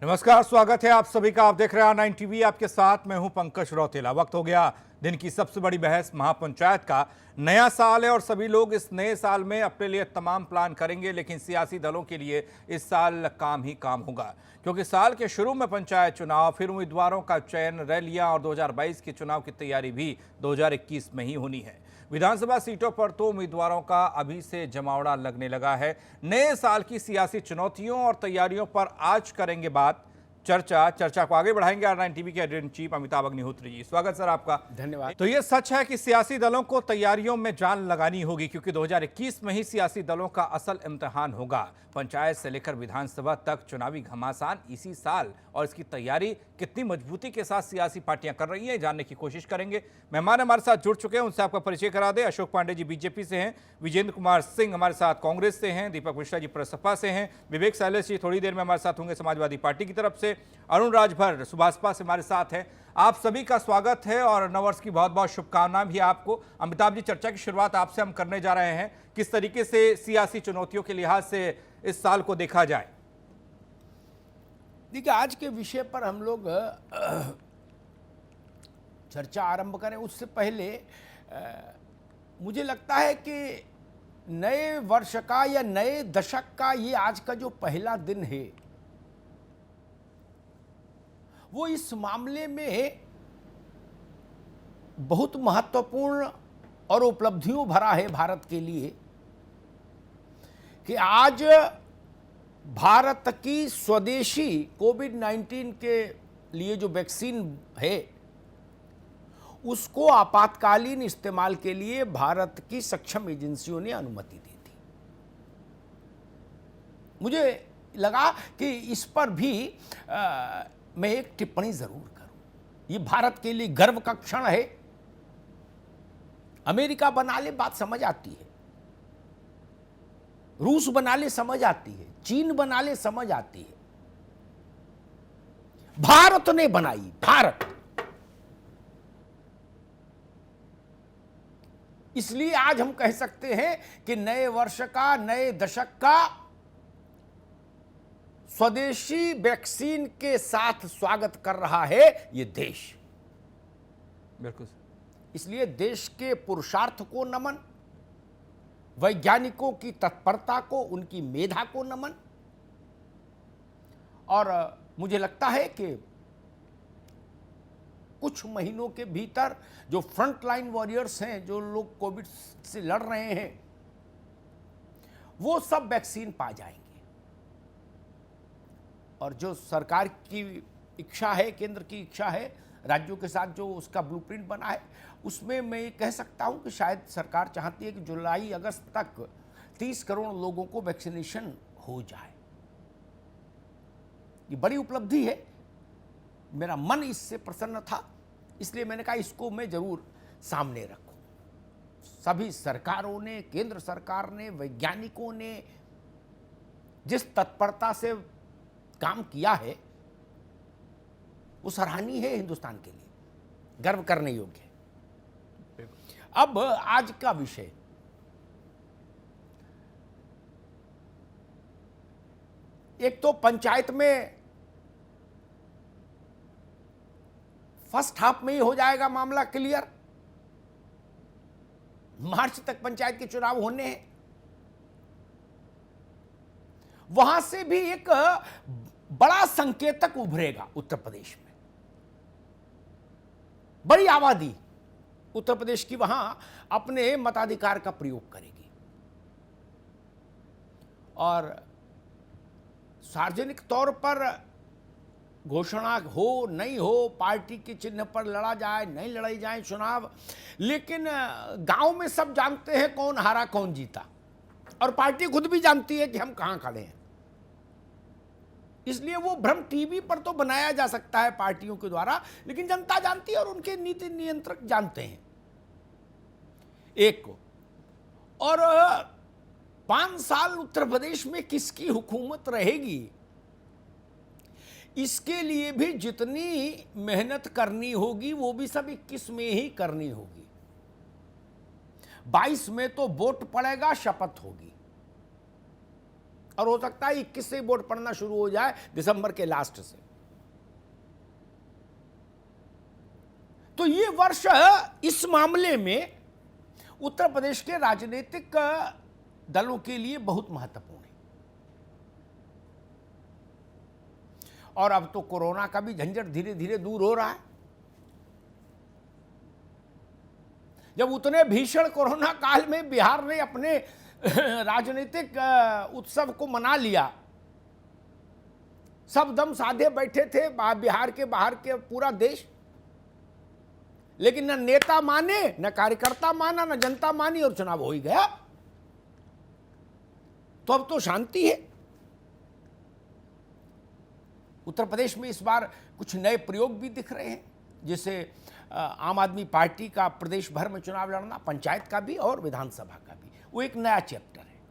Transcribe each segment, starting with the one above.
नमस्कार, स्वागत है आप सभी का। आप देख रहे हैं R9 टीवी। आपके साथ मैं हूं पंकज रौतेला। वक्त हो गया दिन की सबसे बड़ी बहस, महापंचायत का। नया साल है और सभी लोग इस नए साल में अपने लिए तमाम प्लान करेंगे, लेकिन सियासी दलों के लिए इस साल काम ही काम होगा, क्योंकि साल के शुरू में पंचायत चुनाव, फिर उम्मीदवारों का चयन, रैलियां और 2022 के चुनाव की तैयारी भी 2021 में ही होनी है। विधानसभा सीटों पर तो उम्मीदवारों का अभी से जमावड़ा लगने लगा है। नए साल की सियासी चुनौतियों और तैयारियों पर आज करेंगे बात। चर्चा को आगे बढ़ाएंगे R9 टीवी के editor in chief Amitabh Agnihotri ji. स्वागत सर आपका। धन्यवाद। तो ये सच है कि सियासी दलों को तैयारियों में जान लगानी होगी, क्योंकि 2021 में ही सियासी दलों का असल इम्तिहान होगा। पंचायत से लेकर विधानसभा तक चुनावी घमासान इसी साल, और इसकी तैयारी कितनी मजबूती के साथ सियासी पार्टियां कर रही हैं, जानने की कोशिश करेंगे। मेहमान हमारे साथ जुड़ चुके हैं, उनसे आपका परिचय करा दे। अशोक पांडे जी बीजेपी से हैं, विजेंद्र कुमार सिंह हमारे साथ कांग्रेस से हैं, दीपक मिश्रा जी प्रसपा से हैं, विवेक शैलेश जी थोड़ी देर में हमारे साथ होंगे समाजवादी पार्टी की तरफ से, अरुण राजभर सुभाषपा से हमारे साथ हैं। आप सभी का स्वागत है और नववर्ष की बहुत बहुत शुभकामनाएं भी आपको। अमिताभ जी, चर्चा की शुरुआत आपसे हम करने जा रहे हैं। किस तरीके से सियासी चुनौतियों के लिहाज से इस साल को देखा जाए? देखिए, आज के विषय पर हम लोग चर्चा आरंभ करें उससे पहले मुझे लगता है कि नए वर्ष का या नए दशक का ये आज का जो पहला दिन है, वो इस मामले में बहुत महत्वपूर्ण और उपलब्धियों भरा है भारत के लिए कि आज भारत की स्वदेशी कोविड-19 के लिए जो वैक्सीन है, उसको आपातकालीन इस्तेमाल के लिए भारत की सक्षम एजेंसियों ने अनुमति दी थी। मुझे लगा कि इस पर भी मैं एक टिप्पणी जरूर करूं। ये भारत के लिए गर्व का क्षण है। अमेरिका बना ले बात समझ आती है, रूस बना ले समझ आती है, चीन बना ले समझ आती है, भारत ने बनाई। भारत इसलिए आज हम कह सकते हैं कि नए वर्ष का, नए दशक का स्वदेशी वैक्सीन के साथ स्वागत कर रहा है ये देश। बिल्कुल। इसलिए देश के पुरुषार्थ को नमन, वैज्ञानिकों की तत्परता को, उनकी मेधा को नमन। और मुझे लगता है कि कुछ महीनों के भीतर जो फ्रंट लाइन वॉरियर्स हैं, जो लोग कोविड से लड़ रहे हैं, वो सब वैक्सीन पा जाएंगे। और जो सरकार की इच्छा है, केंद्र की इच्छा है, राज्यों के साथ जो उसका ब्लूप्रिंट बना है, उसमें मैं ये कह सकता हूं कि शायद सरकार चाहती है कि जुलाई अगस्त तक 30 करोड़ लोगों को वैक्सीनेशन हो जाए। ये बड़ी उपलब्धि है। मेरा मन इससे प्रसन्न था, इसलिए मैंने कहा इसको मैं जरूर सामने रखूं। सभी सरकारों ने, केंद्र सरकार ने, वैज्ञानिकों ने जिस तत्परता से काम किया है, वो सराहनीय है, हिंदुस्तान के लिए गर्व करने योग्य है। अब आज का विषय, एक तो पंचायत में फर्स्ट हाफ में ही हो जाएगा मामला क्लियर। मार्च तक पंचायत के चुनाव होने हैं। वहां से भी एक बड़ा संकेतक उभरेगा उत्तर प्रदेश में। बड़ी आबादी उत्तर प्रदेश की वहां अपने मताधिकार का प्रयोग करेगी और सार्वजनिक तौर पर घोषणा हो नहीं हो, पार्टी के चिन्ह पर लड़ा जाए नहीं लड़ाई जाए चुनाव, लेकिन गांव में सब जानते हैं कौन हारा कौन जीता, और पार्टी खुद भी जानती है कि हम कहां खड़े हैं। इसलिए वो भ्रम टीवी पर तो बनाया जा सकता है पार्टियों के द्वारा, लेकिन जनता जानती है और उनके नीति नियंत्रक जानते हैं एक को। और 5 साल उत्तर प्रदेश में किसकी हुकूमत रहेगी, इसके लिए भी जितनी मेहनत करनी होगी वो भी सब 21 में ही करनी होगी। 22 में तो वोट पड़ेगा, शपथ होगी। और हो सकता है 21 से वोट पड़ना शुरू हो जाए, दिसंबर के लास्ट से। तो ये वर्ष इस मामले में उत्तर प्रदेश के राजनीतिक दलों के लिए बहुत महत्वपूर्ण है। और अब तो कोरोना का भी झंझट धीरे धीरे दूर हो रहा है। जब उतने भीषण कोरोना काल में बिहार ने अपने राजनीतिक उत्सव को मना लिया, सब दम साधे बैठे थे बिहार के बाहर के पूरा देश, लेकिन न नेता माने, न कार्यकर्ता माना, न जनता मानी, और चुनाव हो ही गया। तो अब तो शांति है। उत्तर प्रदेश में इस बार कुछ नए प्रयोग भी दिख रहे हैं, जैसे आम आदमी पार्टी का प्रदेश भर में चुनाव लड़ना, पंचायत का भी और विधानसभा का भी, वो एक नया चैप्टर है।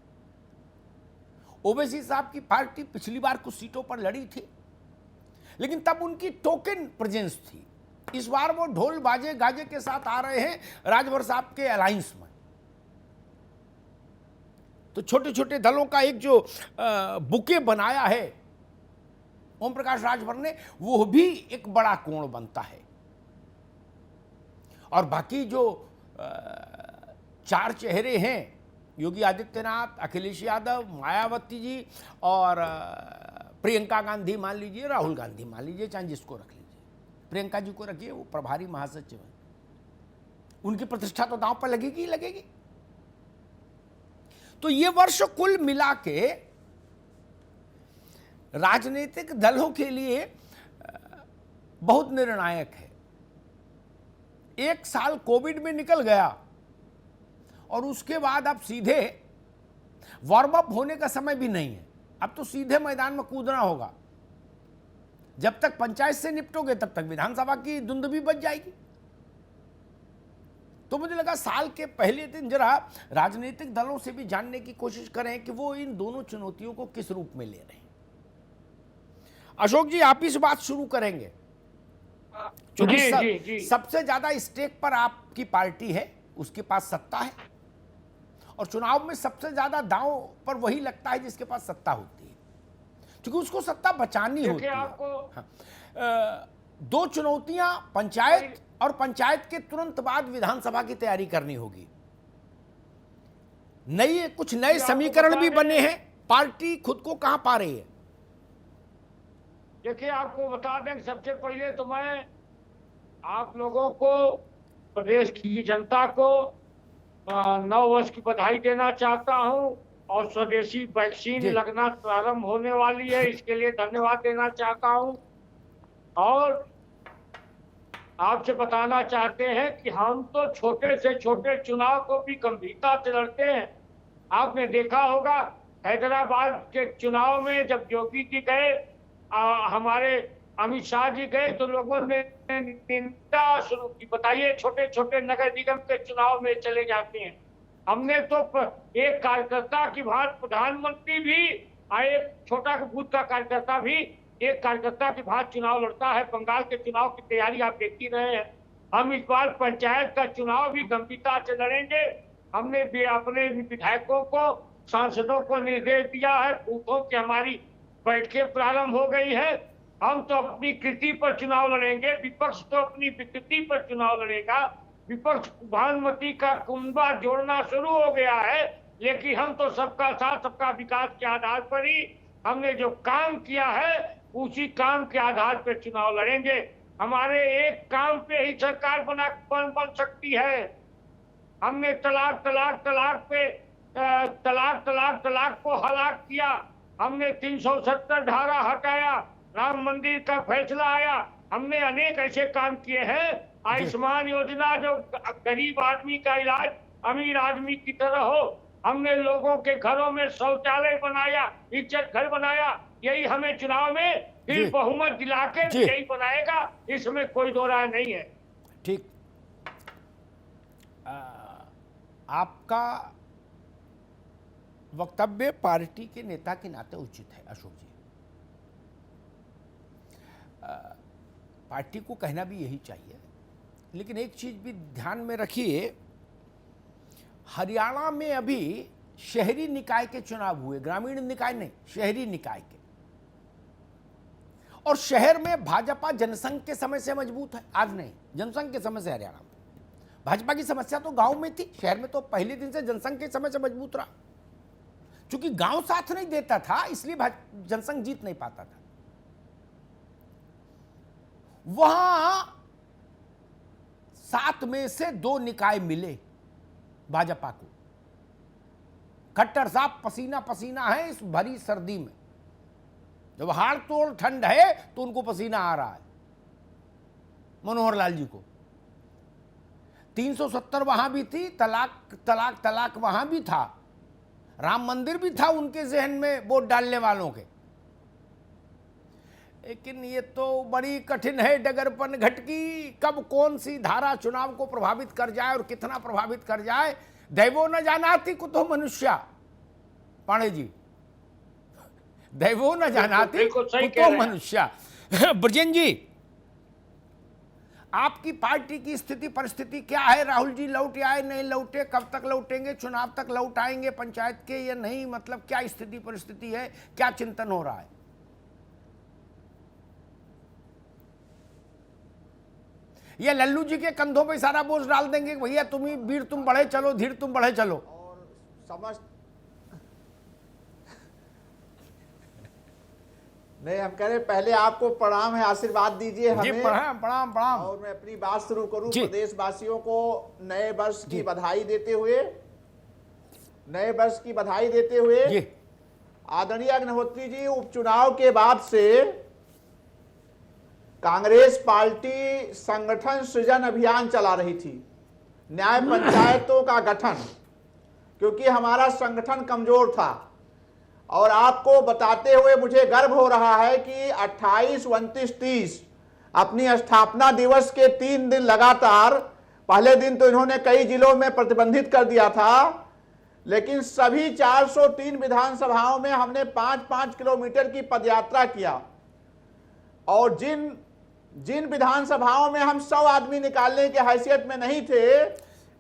ओवैसी साहब की पार्टी पिछली बार कुछ सीटों पर लड़ी थी, लेकिन तब उनकी टोकन प्रेजेंस थी। इस बार वो ढोल बाजे गाजे के साथ आ रहे हैं राजभर साहब के अलायंस में। तो छोटे छोटे दलों का एक जो बुके बनाया है ओम प्रकाश राजभर ने, वो भी एक बड़ा कोण बनता है। और बाकी जो चार चेहरे हैं, योगी आदित्यनाथ, अखिलेश यादव, मायावती जी और प्रियंका गांधी मान लीजिए, राहुल गांधी मान लीजिए, चाहे जिसको रख लीजिए, प्रियंका जी को रखिए, वो प्रभारी महासचिव हैं, उनकी प्रतिष्ठा तो दांव पर लगेगी ही लगेगी। तो ये वर्ष कुल मिला के राजनीतिक दलों के लिए बहुत निर्णायक है। एक साल कोविड में निकल गया और उसके बाद अब सीधे वार्म अप होने का समय भी नहीं है। अब तो सीधे मैदान में कूदना होगा। जब तक पंचायत से निपटोगे तब तक विधानसभा की धुंध भी बच जाएगी। तो मुझे लगा साल के पहले दिन जरा राजनीतिक दलों से भी जानने की कोशिश करें कि वो इन दोनों चुनौतियों को किस रूप में ले रहे हैं। अशोक जी, आप ही से बात शुरू करेंगे, क्योंकि सबसे ज्यादा स्टेक पर आपकी पार्टी है, उसके पास सत्ता है, और चुनाव में सबसे ज्यादा दांव पर वही लगता है जिसके पास सत्ता होती है, क्योंकि उसको सत्ता बचानी होती है। हाँ। दो चुनौतियां, पंचायत और पंचायत के तुरंत बाद विधानसभा की तैयारी करनी होगी। कुछ नए समीकरण भी बने हैं। पार्टी खुद को कहां पा रही है? देखिए, आपको बता दें, सबसे पहले तो मैं आप लोगों को, प्रदेश की जनता को नव वर्ष की बधाई देना चाहता हूं, और स्वदेशी वैक्सीन लगना प्रारंभ होने वाली है, इसके लिए धन्यवाद देना चाहता हूं। और आपसे बताना चाहते हैं कि हम तो छोटे से छोटे चुनाव को भी गंभीरता से लड़ते हैं। आपने देखा होगा हैदराबाद के चुनाव में जब योगी जी गए, हमारे अमित शाह जी गए, तो लोगों ने निंदा शुरू की। बताइए, छोटे छोटे नगर निगम के चुनाव में चले जाते हैं। हमने तो एक कार्यकर्ता की भांति, प्रधानमंत्री भी और एक छोटा बूथ का कार्यकर्ता भी एक कार्यकर्ता की भांति चुनाव लड़ता है। बंगाल के चुनाव की तैयारी आप देख ही रहे हैं। हम इस बार पंचायत का चुनाव भी गंभीरता से लड़ेंगे। हमने भी अपने विधायकों को, सांसदों को निर्देश दिया है। बूथों की हमारी बैठकें प्रारंभ हो गई है। हम तो अपनी कृति पर चुनाव लड़ेंगे, विपक्ष तो अपनी विकृति पर चुनाव लड़ेगा। विपक्ष प्रधानमंत्री का कुंभा जोड़ना शुरू हो गया है, लेकिन हम तो सबका साथ सबका विकास के आधार पर ही हमने जो काम किया है, उसी काम के आधार पर चुनाव लड़ेंगे। हमारे एक काम पे ही सरकार बन सकती है। हमने तलाक को हलाक किया। हमने 370 धारा हटाया। राम मंदिर का फैसला आया। हमने अनेक ऐसे काम किए हैं। आयुष्मान योजना, जो गरीब आदमी का इलाज अमीर आदमी की तरह हो। हमने लोगों के घरों में शौचालय बनाया, इज्जत घर बनाया। यही हमें चुनाव में फिर बहुमत दिला के यही बनाएगा, इसमें कोई दो राय नहीं है। ठीक। आपका वक्तव्य पार्टी के नेता के नाते उचित है अशोक जी। पार्टी को कहना भी यही चाहिए, लेकिन एक चीज भी ध्यान में रखिए, हरियाणा में अभी शहरी निकाय के चुनाव हुए, ग्रामीण निकाय नहीं, शहरी निकाय के। और शहर में भाजपा जनसंघ के समय से मजबूत है, आज नहीं, जनसंघ के समय से हरियाणा में। भाजपा की समस्या तो गांव में थी, शहर में तो पहले दिन से जनसंघ के समय से मजबूत रहा। क्योंकि गांव साथ नहीं देता था, इसलिए जनसंघ जीत नहीं पाता था। वहां 7 में से 2 निकाय मिले भाजपा को। खट्टर साहब पसीना पसीना है इस भरी सर्दी में, जब हाड़ तोड़ ठंड है तो उनको पसीना आ रहा है। मनोहर लाल जी को 370 वहां भी थी, तलाक तलाक तलाक वहां भी था, राम मंदिर भी था उनके जहन में वोट डालने वालों के। लेकिन ये तो बड़ी कठिन है डगरपन घटकी, कब कौन सी धारा चुनाव को प्रभावित कर जाए और कितना प्रभावित कर जाए। दैवो न जानाति कुतो मनुष्य, पांडे जी, दैवो न जानाति बिल्कुल सही कह कुतो रहे हैं। मनुष्य। ब्रजेन जी, आपकी पार्टी की स्थिति परिस्थिति क्या है? राहुल जी लौट आए, नहीं लौटे, कब तक लौटेंगे, चुनाव तक लौट आएंगे पंचायत के या नहीं? मतलब क्या स्थिति परिस्थिति है, क्या चिंतन हो रहा है? ये लल्लू जी के कंधों पे सारा बोझ डाल देंगे, भैया तुम ही वीर तुम बढ़े चलो, धीर तुम बढ़े चलो। और समझ नहीं, हम कह रहे पहले आपको प्रणाम है, आशीर्वाद दीजिए जी, हमें। प्रणाम प्रणाम प्रणाम। और मैं अपनी बात शुरू करूं जी। प्रदेशवासियों को नए वर्ष जी। की बधाई देते हुए, नए वर्ष की बधाई देते हुए। जी, आदरणीय अग्निहोत्री जी, उपचुनाव के बाद से कांग्रेस पार्टी संगठन सृजन अभियान चला रही थी, न्याय पंचायतों का गठन, क्योंकि हमारा संगठन कमजोर था। और आपको बताते हुए मुझे गर्व हो रहा है कि 28, 29, 30 अपनी स्थापना दिवस के 3 दिन लगातार, पहले दिन तो इन्होंने कई जिलों में प्रतिबंधित कर दिया था, लेकिन सभी 403 विधानसभाओं में हमने 5-5 किलोमीटर की पदयात्रा किया। और जिन विधानसभाओं में हम 100 आदमी निकालने की हैसियत में नहीं थे,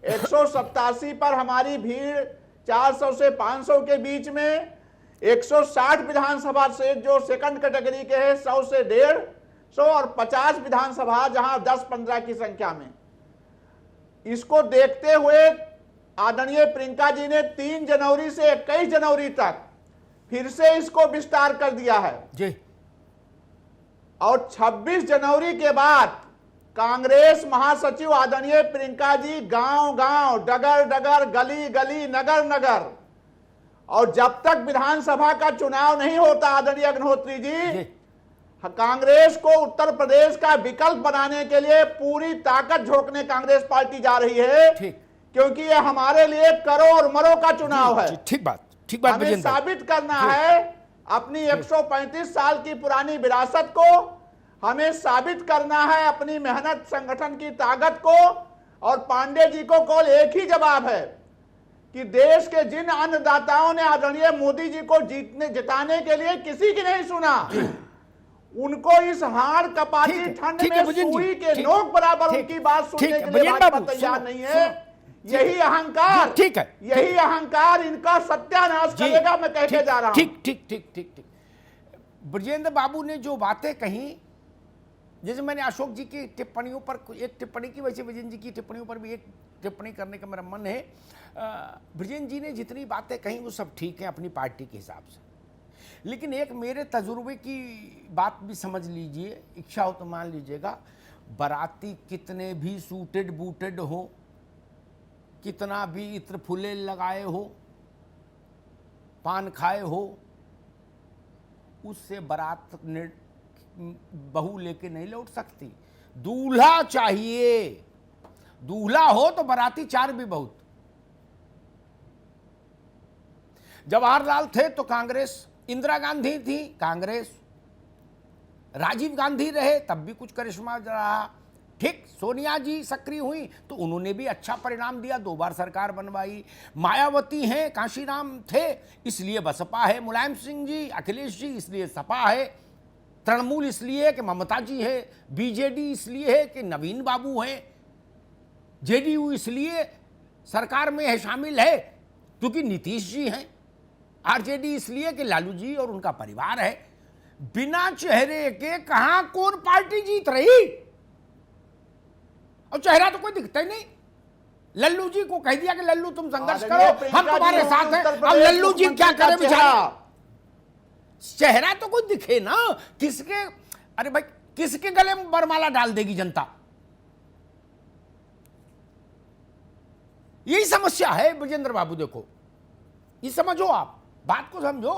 187 पर हमारी भीड़ 400 से 500 के बीच में, 160 विधानसभा से जो सेकंड कैटेगरी के हैं 100 से 150 और 50 विधानसभा जहां 10-15 की संख्या में। इसको देखते हुए आदरणीय प्रियंका जी ने 3 जनवरी से 21 जनवरी तक फिर से इसको विस्तार कर दिया है जी। और 26 जनवरी के बाद कांग्रेस महासचिव आदरणीय प्रियंका जी गांव-गांव, डगर-डगर, गली-गली, नगर-नगर, और जब तक विधानसभा का चुनाव नहीं होता आदरणीय अग्निहोत्री जी, कांग्रेस को उत्तर प्रदेश का विकल्प बनाने के लिए पूरी ताकत झोंकने कांग्रेस पार्टी जा रही है। ठीक। क्योंकि ये हमारे लिए करो और मरो का चुनाव है। ठीक बात हमें ब्रजेन भाई। साबित करना है अपनी 135 साल की पुरानी विरासत को, हमें साबित करना है अपनी मेहनत, संगठन की ताकत को। और पांडे जी को केवल एक ही जवाब है कि देश के जिन अन्नदाताओं ने आदरणीय मोदी जी को जिताने के लिए किसी की नहीं सुना, उनको इस हाड़ कपाती ठंड ठीक है में भजन जी, सुई के ठीक, नोक बराबर ठीक, उनकी बात सुनने ठीक है, के लिए भजन भाजपा बाबू, तैयार सुनो, नहीं है। सुनो, यही अहंकार, ठीक है, यही अहंकार इनका सत्यानाश करेगा, मैं कह के जा रहा हूं। ठीक ठीक ठीक ठीक ठीक। ब्रजेंद्र बाबू ने जो बातें कही, जैसे मैंने अशोक जी की टिप्पणियों पर एक टिप्पणी की, वैसे ब्रजेंद्र जी की टिप्पणियों पर भी एक टिप्पणी करने का मेरा मन है। ब्रजेंद्र जी ने जितनी बातें कही वो सब ठीक है अपनी पार्टी के हिसाब से, लेकिन एक मेरे तजुर्बे की बात भी समझ लीजिए, इच्छा हो तो मान लीजिएगा। बाराती कितने भी सूटेड बूटेड हो, कितना भी इत्र फुले लगाए हो, पान खाए हो, उससे बारात बहू लेके नहीं लौट सकती। दूल्हा चाहिए, दूल्हा हो तो बाराती 4 भी बहुत। जवाहरलाल थे तो कांग्रेस, इंदिरा गांधी थी कांग्रेस, राजीव गांधी रहे तब भी कुछ करिश्मा रहा, ठीक। सोनिया जी सक्रिय हुई तो उन्होंने भी अच्छा परिणाम दिया, 2 बार सरकार बनवाई। मायावती हैं, कांशीराम थे इसलिए बसपा है, मुलायम सिंह जी, अखिलेश जी इसलिए सपा है, तृणमूल इसलिए कि ममता जी है, बीजेडी इसलिए है कि नवीन बाबू हैं, जेडीयू इसलिए सरकार में है, शामिल है क्योंकि नीतीश जी हैं, आरजेडी इसलिए कि लालू जी और उनका परिवार है। बिना चेहरे के कहां कौन पार्टी जीत रही, और चेहरा तो कोई दिखता ही नहीं। लल्लू जी को कह दिया कि लल्लू तुम संघर्ष आदरणीय करो, प्रियंका हम तुम्हारे जी, साथ हैं। उत्तर अब प्रदेश लल्लू जी क्या मुख्यमंत्री करे का बेचारे, चेहरा तो कोई दिखे ना। किसके, अरे भाई किसके गले में बरमाला डाल देगी जनता, यही समस्या है ब्रजेंद्र बाबू। देखो ये समझो, आप बात को समझो।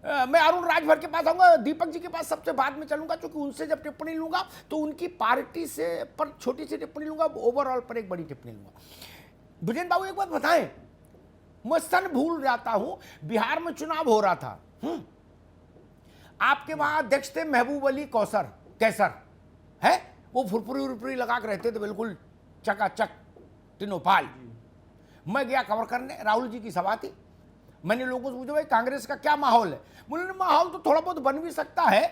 मैं अरुण राजभर के पास आऊंगा, दीपक जी के पास सबसे बाद में चलूंगा, क्योंकि उनसे जब टिप्पणी लूंगा तो उनकी पार्टी से पर छोटी सी टिप्पणी लूंगा, ओवरऑल पर एक बड़ी टिप्पणी लूंगा। ब्रजेंद्र बाबू एक बात बताएं, मैं सन भूल जाता हूं, बिहार में चुनाव हो रहा था, आपके वहां अध्यक्ष थे महबूब अली कैसर है, वो फुरफुरी उरफुरी लगा के रहते थे, बिल्कुल चकाचक टिनोपाल। मैं गया कवर करने, राहुल जी की सभा थी। मैंने लोगों से पूछा भाई कांग्रेस का क्या माहौल है, बोले माहौल तो थोड़ा बहुत बन भी सकता है,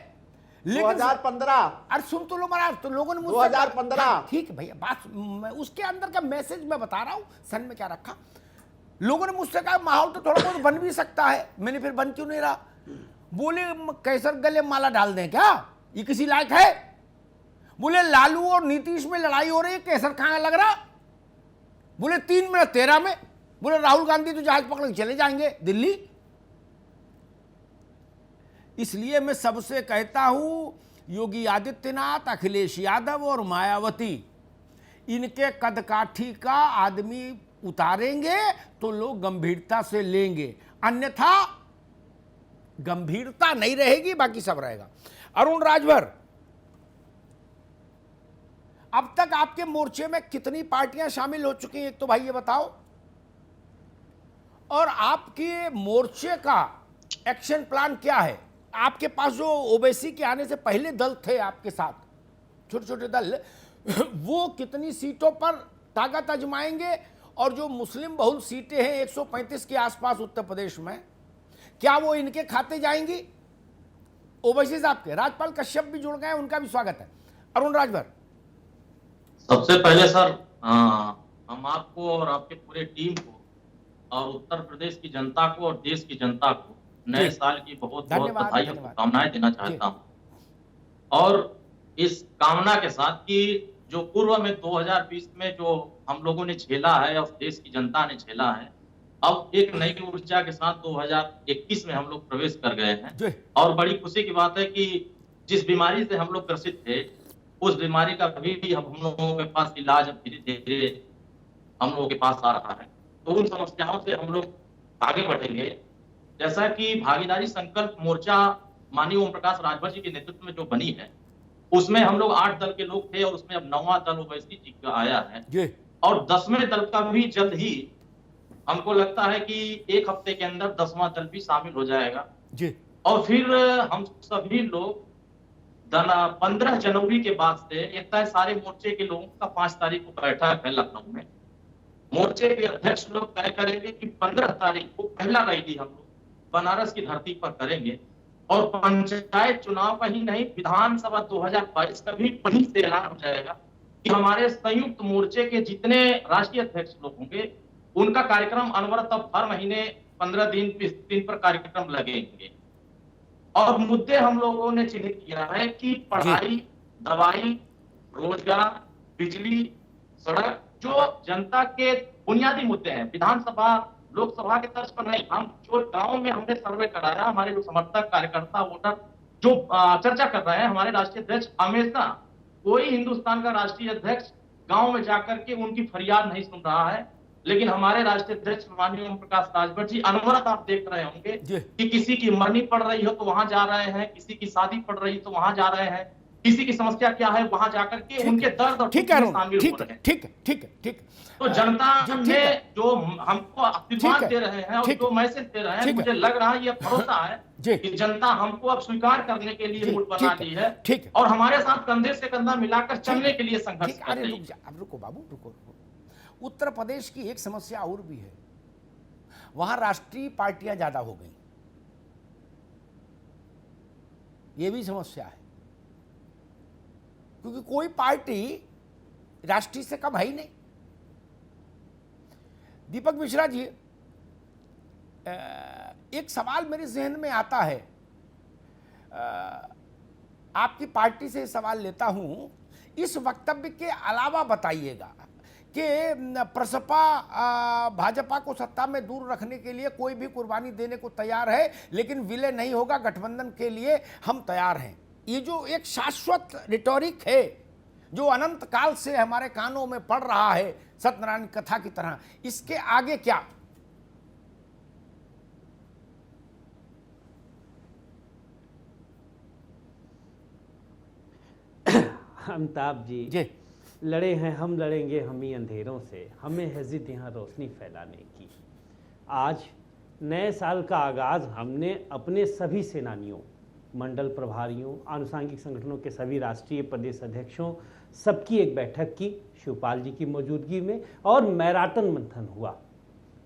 लेकिन 2015 अरे सुन तो लो महाराज, तो लोगों ने मुझसे 2015 हाँ, ठीक है भैया, बात मैं उसके अंदर का मैसेज मैं बता रहा हूं, सन में क्या रखा। लोगों ने मुझसे कहा माहौल तो थोड़ा बहुत बन भी सकता है, मैंने फिर बन क्यों नहीं रहा। बोले कैसर गले माला डाल दें क्या, ये किसी लायक है। बोले लालू और नीतीश में लड़ाई हो रही है, कैसर कहां लग रहा। बोले 3 मिनट 13 में, बोले राहुल गांधी तो जहाज पकड़ के चले जाएंगे दिल्ली। इसलिए मैं सबसे कहता हूं, योगी आदित्यनाथ, अखिलेश यादव और मायावती, इनके कदकाठी का आदमी उतारेंगे तो लोग गंभीरता से लेंगे, अन्यथा गंभीरता नहीं रहेगी, बाकी सब रहेगा। अरुण राजभर, अब तक आपके मोर्चे में कितनी पार्टियां शामिल हो चुकी हैं, एक तो भाई ये बताओ, और आपके मोर्चे का एक्शन प्लान क्या है। आपके पास जो ओबीसी के आने से पहले दल थे आपके साथ, छोटे छोटे दल, वो कितनी सीटों पर ताकत आजमाएंगे, और जो मुस्लिम बहुल सीटें हैं 135 के आसपास उत्तर प्रदेश में, क्या वो इनके खाते जाएंगी। ओबीसी साहब के राजपाल कश्यप भी जुड़ गए, उनका भी स्वागत है। अरुण राजभर, सबसे पहले सर हम आपको और आपके पूरे टीम को और उत्तर प्रदेश की जनता को और देश की जनता को नए साल की बहुत बहुत बधाई और शुभकामनाएं देना चाहता हूं। और इस कामना के साथ कि जो पूर्व में 2020 में जो हम लोगों ने झेला है और देश की जनता ने झेला है, अब एक नई ऊर्जा के साथ 2021 में हम लोग प्रवेश कर गए हैं। और बड़ी खुशी की बात है कि जिस बीमारी से हम लोग ग्रसित थे, उस बीमारी का भी हम लोगों के पास इलाज अब धीरे धीरे हम लोगों के पास आ रहा है। तो उन समस्याओं से हम लोग आगे बढ़ेंगे। जैसा कि भागीदारी संकल्प मोर्चा माननीय ओम प्रकाश राजभर जी के नेतृत्व में जो बनी है, उसमें हम लोग 8 दल के लोग थे और उसमें अब 9वां दल ओवैसी जी का आया है, और 10वें दल का भी जल्द ही हमको लगता है कि 1 हफ्ते के अंदर 10वां दल भी शामिल हो जाएगा। और फिर हम सभी लोग 15 जनवरी के बाद से एक तय सारे मोर्चे के लोगों का 5 तारीख को बैठक है लखनऊ में। मोर्चे के अध्यक्ष लोग तय करेंगे कि 15 तारीख को पहला रैली हम लोग बनारस की धरती पर करेंगे, और पंचायत चुनाव का ही नहीं, विधानसभा 2022 का भी वहीं से ऐलान हो जाएगा कि हमारे संयुक्त मोर्चे के जितने राष्ट्रीय अध्यक्ष लोग होंगे, उनका कार्यक्रम अनवरत अब हर महीने 15 दिन 20 दिन पर कार्यक्रम लगेंगे। और मुद्दे हम लोगों ने चिन्हित किया है कि पढ़ाई, दवाई, रोजगार, बिजली, सड़क, जो जनता के बुनियादी मुद्दे हैं, विधानसभा लोकसभा के तर्ज पर नहीं। हम जो गांव में हमने सर्वे कराया, हमारे जो समर्थक कार्यकर्ता वोटर जो चर्चा कर रहे हैं, हमारे राष्ट्रीय अध्यक्ष हमेशा, कोई हिंदुस्तान का राष्ट्रीय अध्यक्ष गांव में जाकर के उनकी फरियाद नहीं सुन रहा है, लेकिन हमारे राष्ट्रीय अध्यक्ष माननीय ओम प्रकाश राजभर जी अनवरत आप देख रहे होंगे कि किसी की मरनी पड़ रही हो तो वहां जा रहे हैं, किसी की शादी पड़ रही तो वहां जा रहे हैं, किसी की समस्या क्या है वहां जाकर के उनके दर्द और ठीक है, शामिल हो रहे हैं। ठीक। तो जनता ने जो हमको आशीर्वाद दे रहे हैं और जो मैसेज दे रहे हैं, मुझे लग रहा है, ये भरोसा है कि जनता हमको अब स्वीकार करने के लिए मूड बना ली है और हमारे साथ कंधे से कंधा मिलाकर चलने के लिए संघर्ष कर रही है। अब रुको बाबू, रुको। उत्तर प्रदेश की एक समस्या और भी है, वहां राष्ट्रीय पार्टियां ज्यादा हो गई, ये भी समस्या है, क्योंकि कोई पार्टी राष्ट्रीय से कम है ही नहीं। दीपक मिश्रा जी, एक सवाल मेरे जहन में आता है, आपकी पार्टी से सवाल लेता हूं, इस वक्तव्य के अलावा बताइएगा कि प्रसपा भाजपा को सत्ता में दूर रखने के लिए कोई भी कुर्बानी देने को तैयार है, लेकिन विलय नहीं होगा, गठबंधन के लिए हम तैयार हैं। ये जो एक शाश्वत रिटोरिक है जो अनंत काल से हमारे कानों में पड़ रहा है सत्यनारायण कथा की तरह, इसके आगे क्या? अमिताभ जी, लड़े हैं हम, लड़ेंगे हम ही अंधेरों से, हमें है जिद यहाँ रोशनी फैलाने की। आज नए साल का आगाज़ हमने अपने सभी सेनानियों, मंडल प्रभारियों, आनुषंगिक संगठनों के सभी राष्ट्रीय प्रदेश अध्यक्षों, सबकी एक बैठक की शिवपाल जी की मौजूदगी में, और मैराथन मंथन हुआ।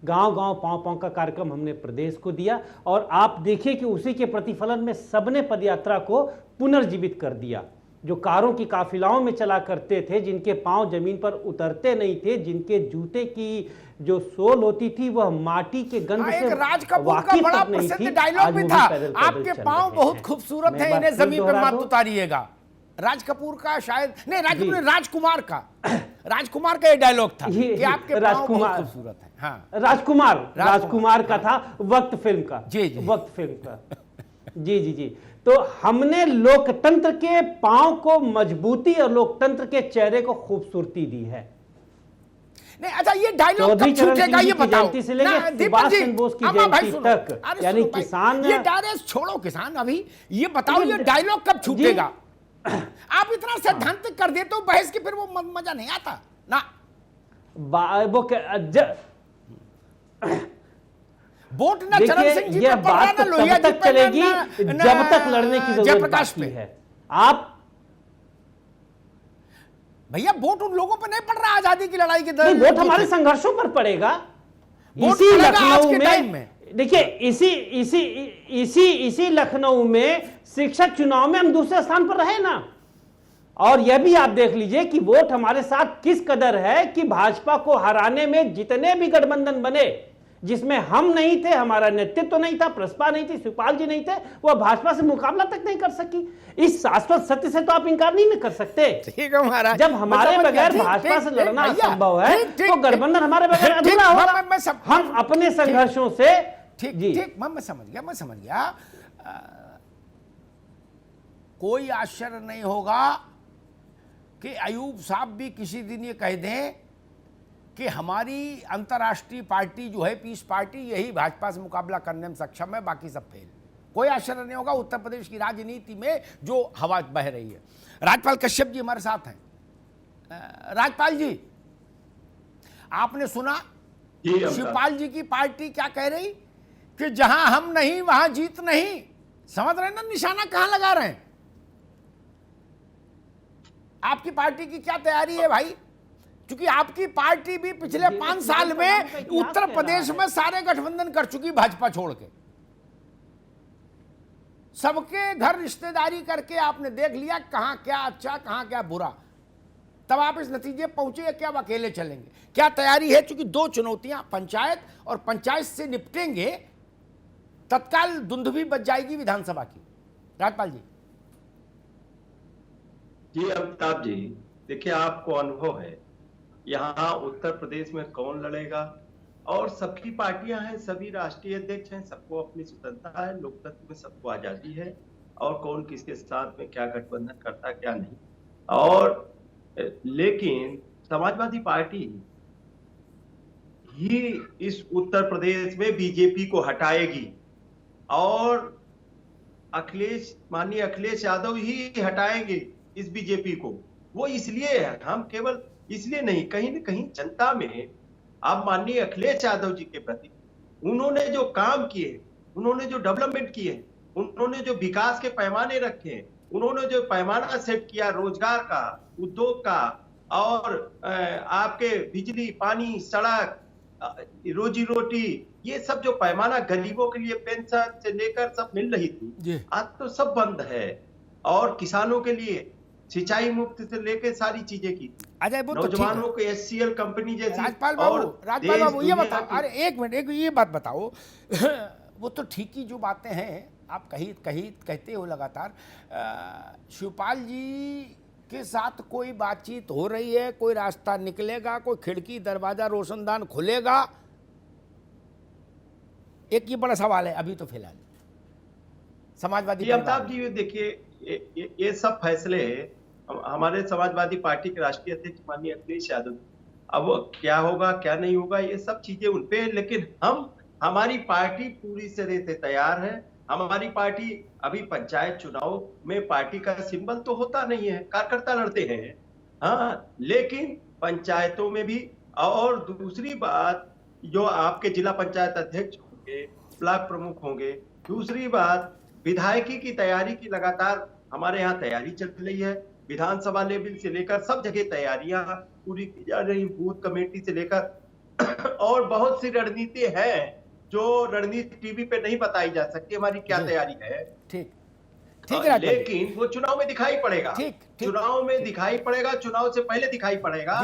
गांव-गांव पांव-पांव का कार्यक्रम हमने प्रदेश को दिया, और आप देखिए कि उसी के प्रतिफलन में सबने पदयात्रा को पुनर्जीवित कर दिया। जो कारों की काफिलाओं में चला करते थे, जिनके पांव जमीन पर उतरते नहीं थे, जिनके जूते की जो सोल होती थी वह माटी के गंध से राज कपूर का बड़ा प्रसिद्ध डायलॉग भी था, आपके पांव बहुत खूबसूरत हैं, इन्हें जमीन पर मत उतारिएगा। राज कपूर का शायद नहीं, राजकुमार का ये डायलॉग था कि आपके पांव बहुत खूबसूरत हैं। हाँ, राजकुमार का था, वक्त फिल्म का। वक्त फिल्म का। जी। तो हमने लोकतंत्र के पांव को मजबूती और लोकतंत्र के चेहरे को खूबसूरती दी है। नहीं, अच्छा, ये डायलॉग कब छूटेगा ये बताओ। से लेकर सुभाष चंद्र बोस की जयंती तक, यानी किसान, ये डायरेक्ट छोड़ो किसान, अभी ये बताओ ये डायलॉग कब छूटेगा? आप इतना सैद्धांतिक कर देते हो बहस की, फिर वो मजा नहीं आता ना। वोट ना चरण सिंह जी ये बात तब तक चलेगी जब तक लड़ने की जरूरत बाकी है। आप भैया, वोट उन लोगों पर नहीं पड़ रहा आजादी की लड़ाई के दौरान, वोट हमारे संघर्षों पर पड़ेगा। इसी लखनऊ में देखिए, इसी लखनऊ में शिक्षक चुनाव में हम दूसरे स्थान पर रहे ना। और यह भी आप देख लीजिए कि वोट हमारे साथ किस कदर है कि भाजपा को हराने में जितने भी गठबंधन बने, जिसमें हम नहीं थे, हमारा नेतृत्व तो नहीं था, प्रसपा नहीं थी, शिवपाल जी नहीं थे, वह भाजपा से मुकाबला तक नहीं कर सकी। इस शाश्वत सत्य से तो आप इंकार नहीं कर सकते। ठीक है महाराज, जब हमारे बगैर भाजपा से लड़ना असंभव है तो गठबंधन हमारे बगैर अधूरा होगा। हम अपने संघर्षों से ठीक, मैं समझ गया। कोई आश्चर्य नहीं होगा कि अयूब साहब भी किसी दिन ये कह दें कि हमारी अंतर्राष्ट्रीय पार्टी जो है पीस पार्टी, यही भाजपा से मुकाबला करने में सक्षम है, बाकी सब फेल। कोई आश्चर्य नहीं होगा उत्तर प्रदेश की राजनीति में जो हवा बह रही है। राजपाल कश्यप जी हमारे साथ हैं। राजपाल जी, आपने सुना शिवपाल जी की पार्टी क्या कह रही कि जहां हम नहीं वहां जीत नहीं। समझ रहे ना निशाना कहां लगा रहे हैं? आपकी पार्टी की क्या तैयारी है भाई? क्योंकि आपकी पार्टी भी पिछले 5 साल में उत्तर प्रदेश में सारे गठबंधन कर चुकी, भाजपा छोड़ के। सबके घर रिश्तेदारी करके आपने देख लिया कहां क्या अच्छा, कहां क्या बुरा। तब आप इस नतीजे पहुंचे कि अब अकेले चलेंगे। क्या तैयारी है? क्योंकि 2 चुनौतियां, पंचायत और पंचायत से निपटेंगे, तत्काल धुंधवी बच जाएगी विधानसभा की। राजपाल जी। जी अमिताभ जी, देखिए आपको अनुभव है यहाँ उत्तर प्रदेश में कौन लड़ेगा, और सबकी पार्टियां हैं, सभी राष्ट्रीय अध्यक्ष हैं, सबको अपनी स्वतंत्रता है, लोकतंत्र में सबको आजादी है, और कौन किसके साथ में क्या गठबंधन करता क्या नहीं। और लेकिन समाजवादी पार्टी ही इस उत्तर प्रदेश में बीजेपी को हटाएगी, और माननीय अखिलेश यादव ही हटाएंगे इस बीजेपी को। वो इसलिए हम केवल इसलिए नहीं, कहीं न कहीं जनता में अब माननीय अखिलेश यादव जी के प्रति उन्होंने जो काम किए, उन्होंने जो डेवलपमेंट किए, उन्होंने जो विकास के पैमाने रखे, उन्होंने जो पैमाना सेट किया रोजगार का, उद्योग का, और आपके बिजली, पानी, सड़क, रोजी रोटी, ये सब जो पैमाना गरीबों के लिए पेंशन से लेकर सब मिल रही थी, आज तो सब बंद है। और किसानों के लिए सिंचाई मुफ्त से लेके सारी चीजें की थी। अजय वो तो ठीक है। नौजवानों को एचसीएल कंपनी जैसी राजपाल और बाबू ये दुनिया बताओ, की- अरे एक मिनट, एक ये बात बताओ वो तो ठीक ही जो बातें हैं आप कहते हो लगातार, शिवपाल जी के साथ कोई बातचीत हो रही है, कोई रास्ता निकलेगा, कोई खिड़की दरवाजा रोशनदान खुलेगा? एक ये बड़ा सवाल है अभी तो फिलहाल समाजवादी जी परिवार अमिताभ जी देखिए, ये सब फैसले हमारे समाजवादी पार्टी के राष्ट्रीय अध्यक्ष माननीय अखिलेश यादव, अब क्या होगा क्या नहीं होगा ये सब चीजें उन पे, लेकिन हमारी पार्टी पूरी तरह से तैयार है। हमारी पार्टी अभी पंचायत चुनाव में पार्टी का सिंबल तो होता नहीं है, कार्यकर्ता लड़ते हैं, हाँ, लेकिन पंचायतों में भी, और दूसरी बात जो आपके जिला पंचायत अध्यक्ष होंगे, ब्लॉक प्रमुख होंगे, दूसरी बात विधायकी की तैयारी की लगातार हमारे यहाँ तैयारी चल रही है। विधानसभा लेवल से लेकर सब जगह तैयारियां पूरी की जा रही, बूथ कमेटी से लेकर और बहुत सी रणनीति है जो रणनीति टीवी पे नहीं बताई जा सकती हमारी क्या तैयारी है। ठीक है, लेकिन वो चुनाव में दिखाई पड़ेगा, ठीक। चुनाव में दिखाई पड़ेगा, चुनाव से पहले दिखाई पड़ेगा।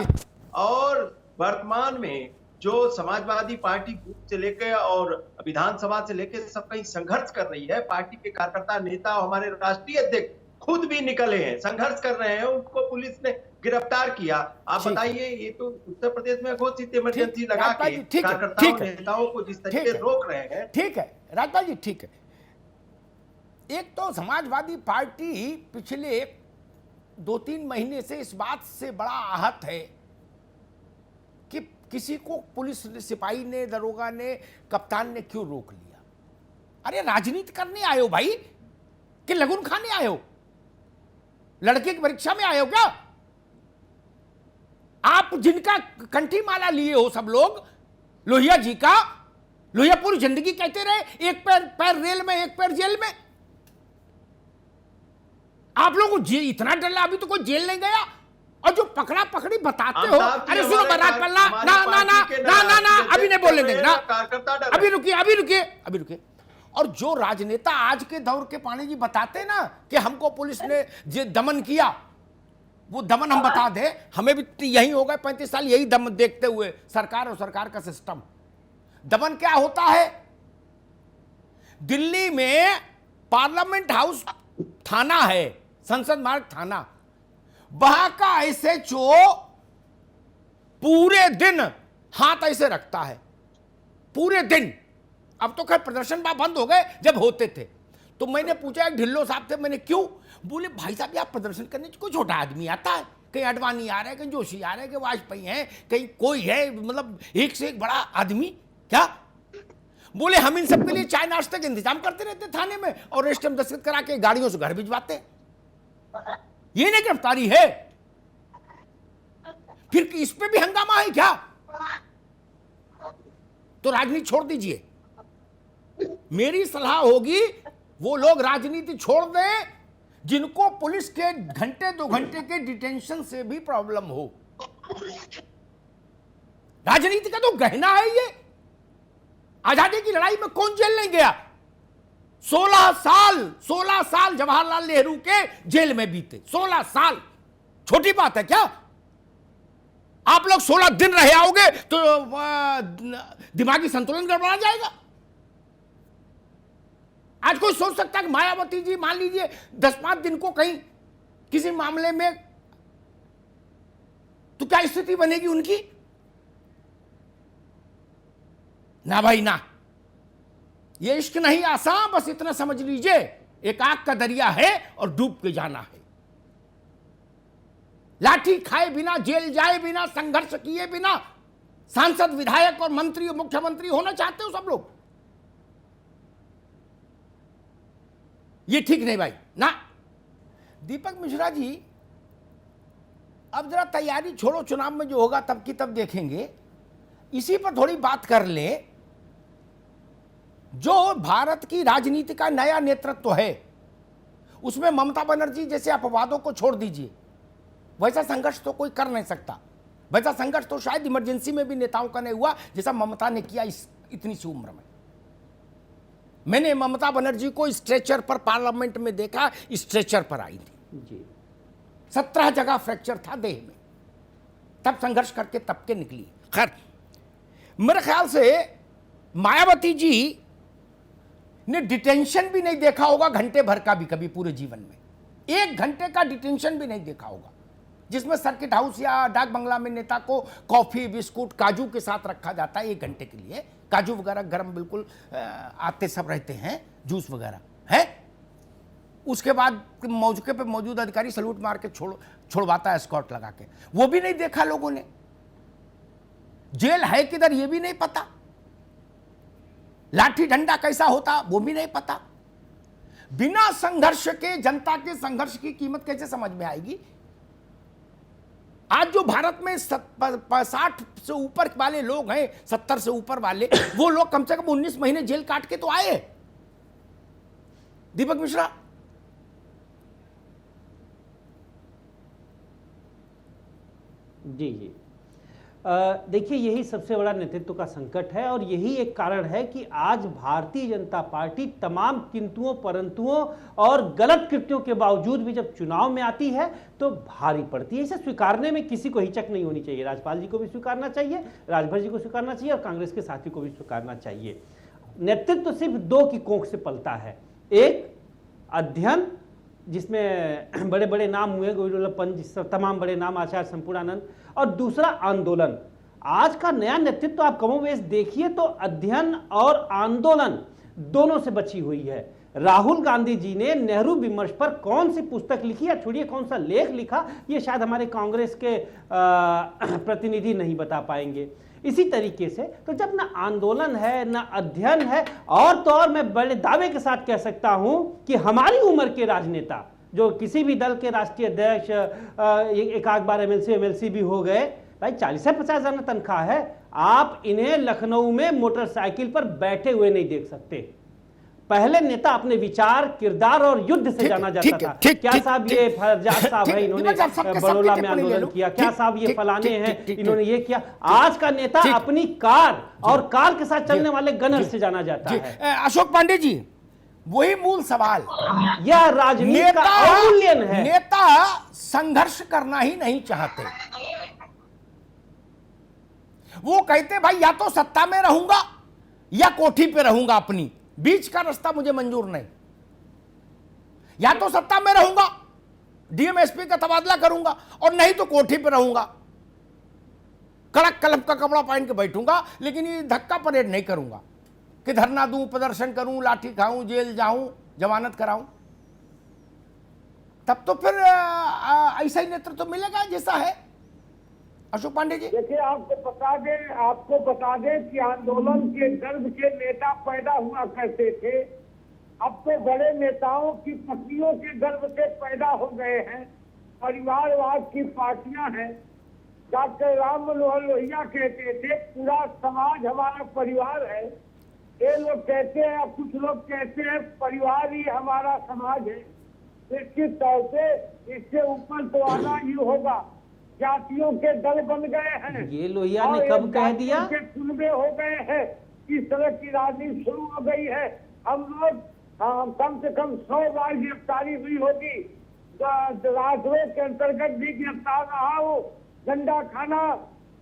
और वर्तमान में जो समाजवादी पार्टी बूथ से लेकर और विधानसभा से लेकर सब कहीं संघर्ष कर रही है, पार्टी के कार्यकर्ता नेता हमारे राष्ट्रीय अध्यक्ष खुद भी निकले हैं, संघर्ष कर रहे हैं, उनको पुलिस ने गिरफ्तार किया। आप बताइए, ये तो उत्तर प्रदेश में घोषित इमरजेंसी लगा के कार्यकर्ताओं नेताओं को जिस तरीके से रोक रहे हैं। ठीक है राजपाल जी, ठीक है। एक तो समाजवादी पार्टी पिछले 2-3 महीने से इस बात से बड़ा आहत है कि किसी को पुलिस ने, सिपाही ने, दरोगा ने, कप्तान ने क्यों रोक लिया। अरे राजनीति करने आए हो भाई कि लगुन खाने आए हो? लड़के की परीक्षा में आए हो क्या? आप जिनका कंठी माला लिए हो सब लोग, लोहिया जी का, लोहिया पूरी जिंदगी कहते रहे एक पैर रेल में एक पैर जेल में। आप लोगों को इतना डर लगा, अभी तो कोई जेल नहीं गया, और जो पकड़ा पकड़ी बताते हो। अरे सुनो राजपाल, ना अभी नहीं बोलने देंगे ना, अभी रुकिए। और जो राजनेता आज के दौर के पानी जी बताते ना कि हमको पुलिस ने जे दमन किया, वो दमन हम बता दे, हमें भी यही हो गए 35 साल यही दमन देखते हुए, सरकार और सरकार का सिस्टम। दमन क्या होता है? दिल्ली में पार्लियामेंट हाउस थाना है, संसद मार्ग थाना, वहां का एसएचओ पूरे दिन हाथ ऐसे रखता है, पूरे दिन। अब तो खैर प्रदर्शन बंद हो गए, जब होते थे तो मैंने पूछा, एक ढिल्लो साहब थे, मैंने क्यों? बोले भाई साहब आप प्रदर्शन करने कोई छोटा आदमी आता है, कहीं अडवाणी आ रहा है, कहीं जोशी आ रहा है, कहीं वाजपेयी हैं, कहीं कोई है, मतलब एक से एक बड़ा आदमी क्या? बोले हम इन सबके लिए चाय नाश्ते का इंतजाम करते रहते थाने में, और रेस्ट में दस्तखत करा के गाड़ियों से घर भिजवाते। ये नहीं गिरफ्तारी है? फिर इस पे भी हंगामा है क्या? तो राजनीति छोड़ दीजिए। मेरी सलाह होगी वो लोग राजनीति छोड़ दें जिनको पुलिस के घंटे 2 घंटे के डिटेंशन से भी प्रॉब्लम हो। राजनीति का तो गहना है ये। आजादी की लड़ाई में कौन जेल नहीं गया? 16 साल जवाहरलाल नेहरू के जेल में बीते। 16 साल छोटी बात है क्या? आप लोग 16 दिन रहे आओगे तो दिमागी संतुलन गड़बड़ा जाएगा। आज कोई सोच सकता है कि मायावती जी मान लीजिए 10-5 दिन को कहीं किसी मामले में, तो क्या स्थिति बनेगी उनकी? ना भाई ना, ये इश्क नहीं आसान, बस इतना समझ लीजिए, एक आग का दरिया है और डूब के जाना है। लाठी खाए बिना, जेल जाए बिना, संघर्ष किए बिना सांसद, विधायक और मंत्री और मुख्यमंत्री होना चाहते हो सब लोग? ये ठीक नहीं भाई ना। दीपक मिश्रा जी, अब जरा तैयारी छोड़ो, चुनाव में जो होगा तब की तब देखेंगे। इसी पर थोड़ी बात कर ले। जो भारत की राजनीति का नया नेतृत्व है, उसमें ममता बनर्जी जैसे अपवादों को छोड़ दीजिए, वैसा संघर्ष तो कोई कर नहीं सकता। वैसा संघर्ष तो शायद इमरजेंसी में भी नेताओं का नहीं हुआ जैसा ममता ने किया इतनी सी उम्र में। मैंने ममता बनर्जी को स्ट्रेचर पर पार्लियामेंट में देखा, स्ट्रेचर पर आई थी जी। 17 जगह फ्रैक्चर था देह में, तब संघर्ष करके तब के निकली। खैर, मेरे ख्याल से मायावती जी ने डिटेंशन भी नहीं देखा होगा घंटे भर का भी कभी पूरे जीवन में, 1 घंटे का डिटेंशन भी नहीं देखा होगा, जिसमें सर्किट हाउस या डाक बंगला में नेता को कॉफी बिस्कुट काजू के साथ रखा जाता है 1 घंटे के लिए, काजू वगैरह गर्म बिल्कुल आते सब रहते हैं, जूस वगैरह है। उसके बाद मौके पे मौजूद अधिकारी सल्यूट मार के छोड़वाता है एस्कॉर्ट लगा के, वो भी नहीं देखा लोगों ने। जेल है किधर ये भी नहीं पता, लाठी डंडा कैसा होता वो भी नहीं पता। बिना संघर्ष के जनता के संघर्ष की कीमत कैसे समझ में आएगी? आज जो भारत में 60 से ऊपर वाले लोग हैं, 70 से ऊपर वाले, वो लोग कम से कम 19 महीने जेल काट के तो आए। दीपक मिश्रा, जी जी, देखिए यही सबसे बड़ा नेतृत्व का संकट है और यही एक कारण है कि आज भारतीय जनता पार्टी तमाम किंतुओं परंतुओं और गलत कृत्यों के बावजूद भी जब चुनाव में आती है तो भारी पड़ती है। इसे स्वीकारने में किसी को हिचक नहीं होनी चाहिए। राज्यपाल जी को भी स्वीकारना चाहिए, राजभर जी को स्वीकारना चाहिए और कांग्रेस के साथी को भी स्वीकारना चाहिए। नेतृत्व सिर्फ 2 की कोख से पलता है, एक अध्ययन जिसमें बड़े बड़े नाम हुए, गोविंद पंत, तमाम बड़े नाम, आचार्य संपूर्णानंद, और दूसरा आंदोलन। आज का नया नेतृत्व आप कमोवेश देखिए तो अध्ययन और आंदोलन दोनों से बची हुई है। राहुल गांधी जी ने नेहरू विमर्श पर कौन सी पुस्तक लिखी या छोड़िए कौन सा लेख लिखा, ये शायद हमारे कांग्रेस के प्रतिनिधि नहीं बता पाएंगे। इसी तरीके से तो जब ना आंदोलन है ना अध्ययन है, और तो और मैं बड़े दावे के साथ कह सकता हूं कि हमारी उम्र के राजनेता जो किसी भी दल के राष्ट्रीय अध्यक्ष, एक आध बार एमएलसी भी हो गए, भाई 40 से 50 हजार तनख्वाह है, आप इन्हें लखनऊ में मोटरसाइकिल पर बैठे हुए नहीं देख सकते। पहले नेता अपने विचार, किरदार और युद्ध से जाना जाता था। क्या साहब ये फरजाद साहब है, इन्होंने बड़ौदा में आंदोलन किया, क्या साहब ये फलाने हैं, इन्होंने ये किया। आज का नेता अपनी कार और कार के साथ चलने वाले गनर से जाना जाता है। अशोक पांडे जी, वही मूल सवाल, यह राजनीति का अवमूल्यन है। नेता संघर्ष करना ही नहीं चाहते, वो कहते भाई या तो सत्ता में रहूंगा या कोठी पे रहूंगा, अपनी बीच का रास्ता मुझे मंजूर नहीं। या तो सत्ता में रहूंगा, डीएम एसपी का तबादला करूंगा, और नहीं तो कोठी पे रहूंगा, कड़क कलम का कपड़ा पहन के बैठूंगा, लेकिन ये धक्का परेड नहीं करूंगा कि धरना दूं, प्रदर्शन करूं, लाठी खाऊं, जेल जाऊं, जमानत कराऊं। तब तो फिर ऐसा ही नेतृत्व मिलेगा जैसा है। अशोक पांडे जी, देखिए आपको बता दें कि आंदोलन के गर्भ के नेता पैदा हुआ करते थे, अब तो बड़े नेताओं की पत्नियों के गर्भ से पैदा हो गए हैं। परिवारवाद की पार्टियां हैं। डॉक्टर राम मनोहर लोहिया कहते थे पूरा समाज हमारा परिवार है। ये लोग कहते हैं, कुछ लोग कहते हैं परिवार ही हमारा समाज है। निश्चित तौर से इससे ऊपर तो आना ही होगा। जातियों के दल बन गए हैं, ये लोहिया ने कब कह दिया, के चुनवे हो गए हैं, इस तरह की राजनीति शुरू हो गई है। हम लोग कम से कम 100 बार गिरफ्तारी हुई होगी, राजद्रोह के अंतर्गत भी गिरफ्तार रहा हूँ। डंडा खाना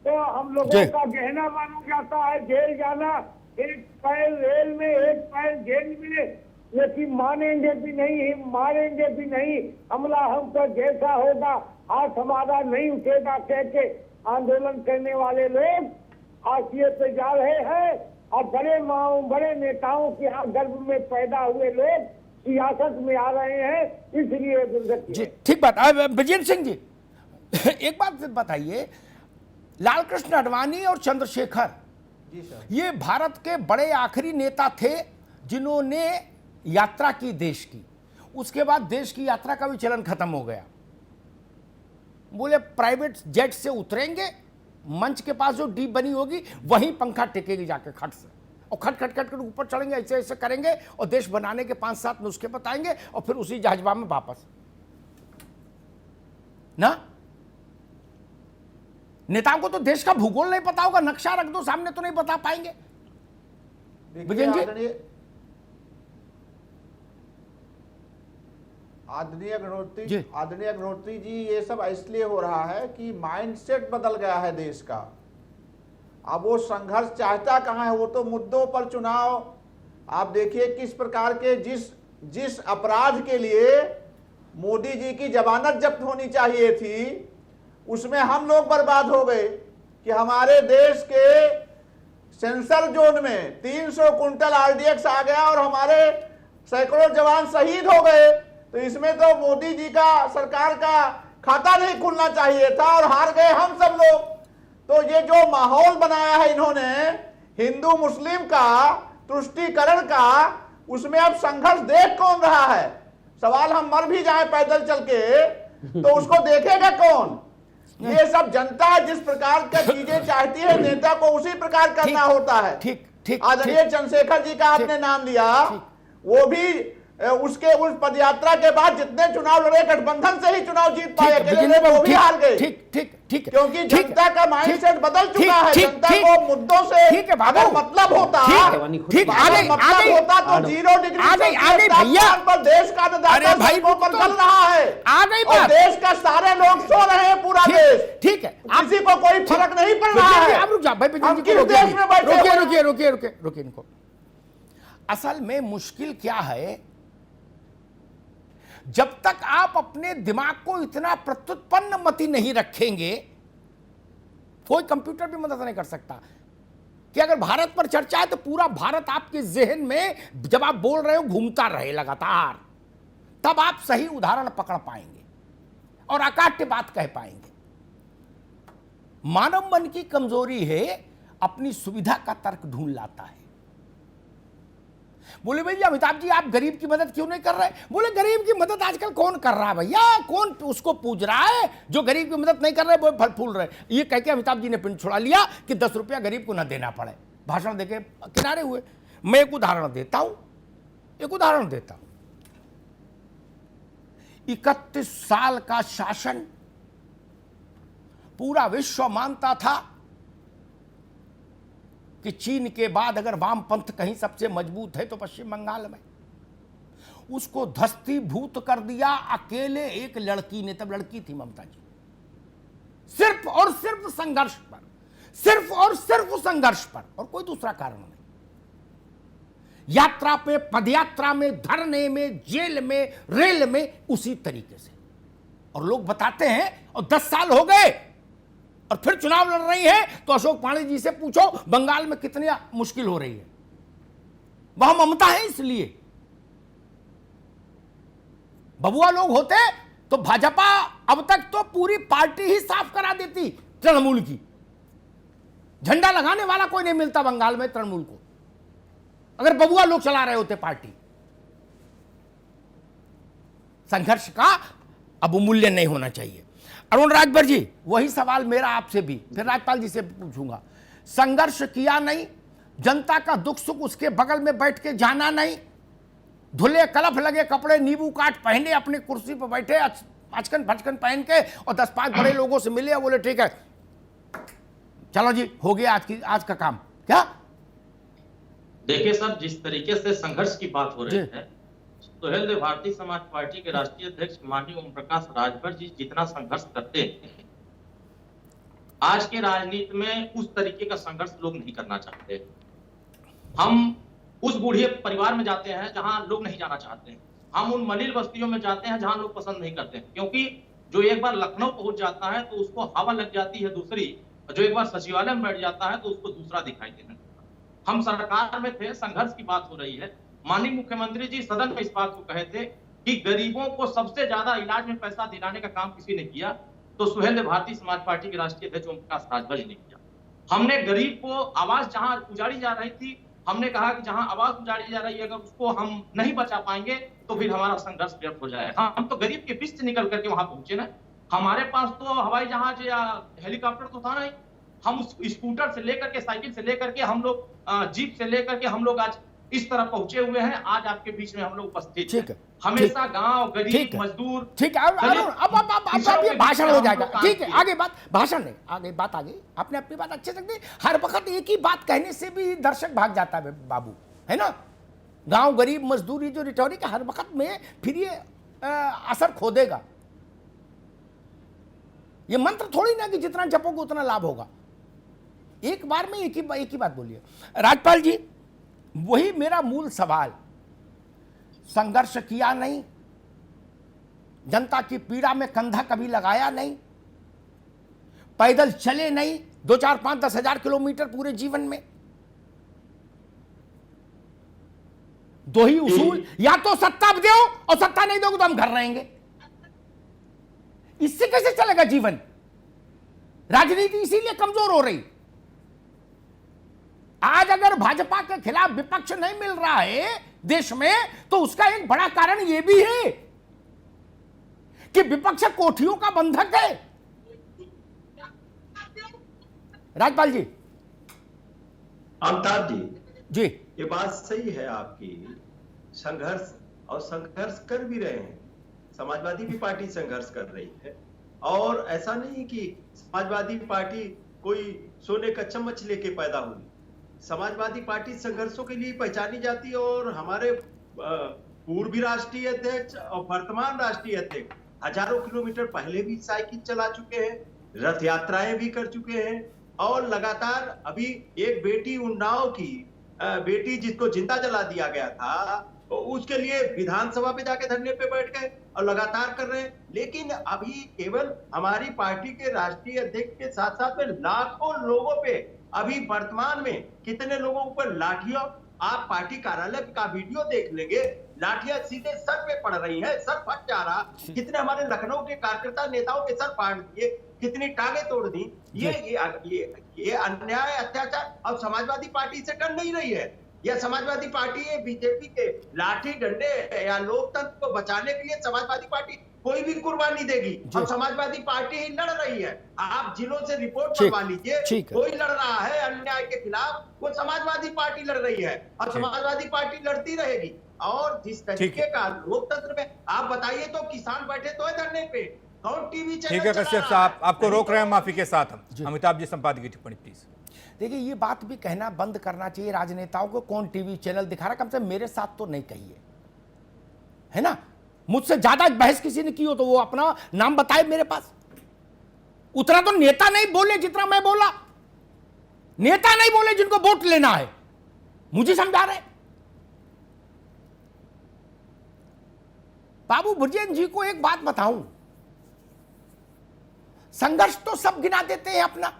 तो हम लोगों का गहना माना जाता है, जेल जाना, एक पैर रेल में एक पैर जेल में, लेकिन मानेंगे भी नहीं, मारेंगे भी नहीं, हमला हम पर जैसा होगा हाथ हमारा नहीं उठेगा कह के आंदोलन करने वाले लोग हाशिए पे जा रहे हैं। और बड़े नेताओं के गर्भ में पैदा हुए लोग सियासत में आ रहे हैं, इसलिए दुर्गति। ठीक बात। विजेंद्र सिंह जी, एक बात बताइए, लालकृष्ण आडवाणी और चंद्रशेखर ये भारत के बड़े आखिरी नेता थे जिन्होंने यात्रा की देश की। उसके बाद देश की यात्रा का भी चलन खत्म हो गया। बोले प्राइवेट जेट से उतरेंगे, मंच के पास जो डीप बनी होगी वहीं पंखा टेकेगी जाके खट से, और खट खट खट कर ऊपर चढ़ेंगे, ऐसे ऐसे करेंगे और देश बनाने के 5-7 नुस्खे बताएंगे और फिर उसी जहाजबा में वापस ना। नेताओं को तो देश का भूगोल नहीं पता होगा, नक्शा रख दो सामने तो नहीं बता पाएंगे। विजय जी, आदरणीय अग्निहोत्री जी, ये सब इसलिए हो रहा है कि माइंडसेट बदल गया है देश का। अब वो संघर्ष चाहता कहाँ है, वो तो मुद्दों पर चुनाव। आप देखिए किस प्रकार के जिस अपराध के लिए मोदी जी की जमानत जब्त होनी चाहिए थी, उसमें हम लोग बर्बाद हो गए कि हमारे देश के सेंसर जोन में 300 कुंटल आरडीएक्स आ गया और हमारे सैकड़ों जवान शहीद हो गए। तो इसमें तो मोदी जी का, सरकार का खाता नहीं खुलना चाहिए था और हार गए हम सब लोग। तो ये जो माहौल बनाया है इन्होंने हिंदू मुस्लिम का, तुष्टीकरण का, उसमें अब संघर्ष देख कौन रहा है? सवाल, हम मर भी जाए पैदल चल के तो उसको देखेगा कौन? ये सब जनता जिस प्रकार का चीजें चाहती है, नेता को उसी प्रकार करना होता है। ठीक। आदरणीय चंद्रशेखर जी का आपने नाम लिया, वो भी उसके उस पदयात्रा के बाद जितने चुनाव लड़े, गठबंधन से ही चुनाव जीत पाए, अकेले वो भी हार गए। ठीक क्योंकि जनता का माइंडसेट बदल चुका है। जनता को मुद्दों से अगर मतलब होता तो 0 डिग्री पर देश का अन्नदाता सड़कों पर जल रहा है और देश का सारे लोग सो रहे हैं, पूरा देश। ठीक है, किसी को कोई फर्क नहीं पड़ रहा है। हम किस देश में बैठे हैं? रुकिए इनको। असल में मुश्किल क्या है, जब तक आप अपने दिमाग को इतना प्रत्युत्पन्न मति नहीं रखेंगे, कोई कंप्यूटर भी मदद नहीं कर सकता। कि अगर भारत पर चर्चा है तो पूरा भारत आपके जहन में जब आप बोल रहे हो घूमता रहे लगातार, तब आप सही उदाहरण पकड़ पाएंगे और अकाट्य बात कह पाएंगे। मानव मन की कमजोरी है, अपनी सुविधा का तर्क ढूंढ लाता है। बोले भैया अमिताभ जी आप गरीब की मदद क्यों नहीं कर रहे? बोले गरीब की मदद आजकल कौन कर रहा है भैया, कौन उसको पूज रहा है? जो गरीब की मदद नहीं कर रहे वो फल फूल रहे। ये कह के अमिताभ जी ने पिंड छुड़ा लिया कि 10 रुपया गरीब को ना देना पड़े, भाषण देके किनारे हुए। मैं एक उदाहरण देता हूं 31 साल का शासन, पूरा विश्व मानता था कि चीन के बाद अगर वामपंथ कहीं सबसे मजबूत है तो पश्चिम बंगाल में। उसको धस्तीभूत कर दिया अकेले एक लड़की ने, तब लड़की थी ममता जी। सिर्फ और सिर्फ संघर्ष पर, सिर्फ और सिर्फ संघर्ष पर, और कोई दूसरा कारण नहीं। यात्रा पे, पदयात्रा में, धरने में, जेल में, रेल में, उसी तरीके से। और लोग बताते हैं और 10 साल हो गए और फिर चुनाव लड़ रही है, तो अशोक पांडे जी से पूछो बंगाल में कितनी मुश्किल हो रही है। वहां ममता है इसलिए। बबुआ लोग होते तो भाजपा अब तक तो पूरी पार्टी ही साफ करा देती तृणमूल की। झंडा लगाने वाला कोई नहीं मिलता बंगाल में तृणमूल को, अगर बबुआ लोग चला रहे होते पार्टी। संघर्ष का अब मूल्य नहीं होना चाहिए। अरुण राजभर जी, वही सवाल मेरा आपसे भी, फिर राज्यपाल जी से पूछूंगा। संघर्ष किया नहीं, जनता का दुख सुख उसके बगल में बैठ के जाना नहीं, धुले कलफ लगे कपड़े नींबू काट पहने अपनी कुर्सी पर बैठे अचकन फचकन पहन के और 10-5 बड़े लोगों से मिले और बोले ठीक है चलो जी हो गया आज का काम। क्या देखिए साहब, जिस तरीके से संघर्ष की बात हो रही है, सुहेल देव भारतीय समाज पार्टी के राष्ट्रीय अध्यक्ष माननीय ओम प्रकाश राजभर जी जितना संघर्ष करते हैं, आज के राजनीति में उस तरीके का संघर्ष लोग नहीं करना चाहते। हम उस बूढ़े परिवार में जाते हैं जहां लोग नहीं जाना चाहते हैं, हम उन मलिन बस्तियों में जाते हैं जहां लोग पसंद नहीं करते हैं, क्योंकि जो एक बार लखनऊ पहुंच जाता है तो उसको हवा लग जाती है दूसरी, जो एक बार सचिवालय में बैठ जाता है तो उसको दूसरा दिखाई देने लगता है। हम सरकार में थे, संघर्ष की बात हो रही है। माननीय मुख्यमंत्री जी सदन में इस बात को कहे थे कि गरीबों को सबसे ज्यादा इलाज में पैसा दिलाने का काम किसी ने किया तो सुहेल देव भारतीय समाज पार्टी के राष्ट्रीय अध्यक्ष ओम प्रकाश राजभर जी ने किया। हमने गरीब को आवास जहां उजाड़ी जा रही थी, हमने कहा कि जहां आवास उजाड़ी जा रही है अगर उसको हम नहीं बचा पाएंगे तो फिर हमारा संघर्ष व्यर्थ हो जाएगा। हम तो गरीब के बीच से निकल करके वहां पहुंचे ना, हमारे पास तो हवाई जहाज या हेलीकॉप्टर तो था नहीं, हम स्कूटर से लेकर के, साइकिल से लेकर के, हम लोग जीप से लेकर के हम लोग आज इस तरह पहुंचे हुए हैं। आज आपके बीच में हम लोग उपस्थित हैं। हमेशा गांव, गरीब, मजदूर। ठीक है, अब ये भाषण हो जाएगा। ठीक है, आगे बात, भाषण नहीं, आगे बात, आगे आपने अपनी बात अच्छे से दी। हर वक्त एक ही बात कहने से भी दर्शक भाग जाता है बाबू, है ना। गांव, गरीब, मजदूरी जो रिटोरिक हर वक्त में, फिर ये असर खो देगा। ये मंत्र थोड़ी ना कि जितना जपोगे उतना लाभ होगा। एक बार में एक ही बात बोलिए राज्यपाल जी। वही मेरा मूल सवाल, संघर्ष किया नहीं, जनता की पीड़ा में कंधा कभी लगाया नहीं, पैदल चले नहीं 2, 4, 5, 10 हजार किलोमीटर पूरे जीवन में। दो ही उसूल, या तो सत्ता दो और सत्ता नहीं दोगे तो हम घर रहेंगे। इससे कैसे चलेगा जीवन? राजनीति इसीलिए कमजोर हो रही। आज अगर भाजपा के खिलाफ विपक्ष नहीं मिल रहा है देश में, तो उसका एक बड़ा कारण यह भी है कि विपक्ष कोठियों का बंधक है। राज्यपाल जी। अमिताभ जी, ये बात सही है आपकी। संघर्ष और संघर्ष कर भी रहे हैं, समाजवादी भी पार्टी संघर्ष कर रही है। और ऐसा नहीं कि समाजवादी पार्टी कोई सोने का चम्मच लेके पैदा हुई। समाजवादी पार्टी संघर्षों के लिए पहचानी जाती है। और हमारे पूर्वी राष्ट्रीय अध्यक्ष और वर्तमान राष्ट्रीय अध्यक्ष हजारों किलोमीटर पहले भी साइकिल चला चुके हैं, रथ यात्राएं भी कर चुके हैं। और लगातार अभी एक बेटी उन्नाव की बेटी जिसको जिंदा जला दिया गया था, तो उसके लिए विधानसभा पे जाके धरने पे बैठ गए और लगातार कर रहे हैं। लेकिन अभी केवल हमारी पार्टी के राष्ट्रीय अध्यक्ष के साथ साथ में लाखों लोगों पे अभी वर्तमान में कितने लोगों पर लाठियों, आप पार्टी कार्यालय का वीडियो देख लेंगे, लाठियां सीधे सर पे पड़ रही है, सर फट जा रहा। कितने हमारे लखनऊ के कार्यकर्ता नेताओं के सर फाड़ दिए, कितनी टांगे तोड़ दी। ये अन्याय अत्याचार अब समाजवादी पार्टी से कर नहीं रही है। यह समाजवादी पार्टी है, बीजेपी के लाठी डंडे या लोकतंत्र को बचाने के लिए समाजवादी पार्टी कोई भी कुर्बानी देगी। अब समाजवादी पार्टी ही लड़ रही है। आप जिलों से रिपोर्ट करवा लीजिए, कोई लड़ रहा है अन्याय के खिलाफ, वो समाजवादी पार्टी लड़ रही है और समाजवादी पार्टी लड़ती रहेगी। और जिस तरीके का लोकतंत्र में आप बताइए, तो किसान बैठे तो है धरने पे, कौन टीवी चैनल? ठीक है कश्यप साहब, आपको रोक रहे हैं माफी के साथ हम। अमिताभ जी, संपादकीय टिप्पणी प्लीज। देखिए, ये बात भी कहना बंद करना चाहिए राजनेताओं को, कौन टीवी चैनल दिखा रहा। कम से मेरे साथ तो नहीं कहिए, है ना। मुझसे ज्यादा बहस किसी ने की हो तो वो अपना नाम बताए मेरे पास। उतना तो नेता नहीं बोले जितना मैं बोला। नेता नहीं बोले जिनको वोट लेना है, मुझे समझा रहे। बाबू ब्रजेश जी को एक बात बताऊं, संघर्ष तो सब गिना देते हैं अपना।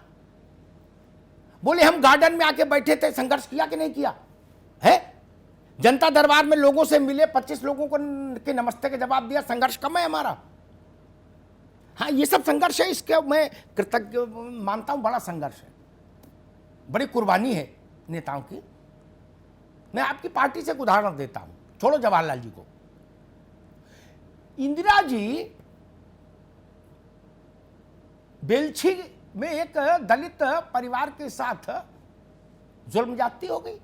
बोले हम गार्डन में आके बैठे थे, संघर्ष किया कि नहीं किया है? जनता दरबार में लोगों से मिले, 25 लोगों को के नमस्ते का जवाब दिया, संघर्ष कम है हमारा? हाँ, ये सब संघर्ष है, इसके मैं कृतज्ञ मानता हूं। बड़ा संघर्ष है, बड़ी कुर्बानी है नेताओं की। मैं आपकी पार्टी से एक उदाहरण देता हूं, छोड़ो जवाहरलाल जी को। इंदिरा जी बेलछी में एक दलित परिवार के साथ जुल्म ज्यादती हो गई।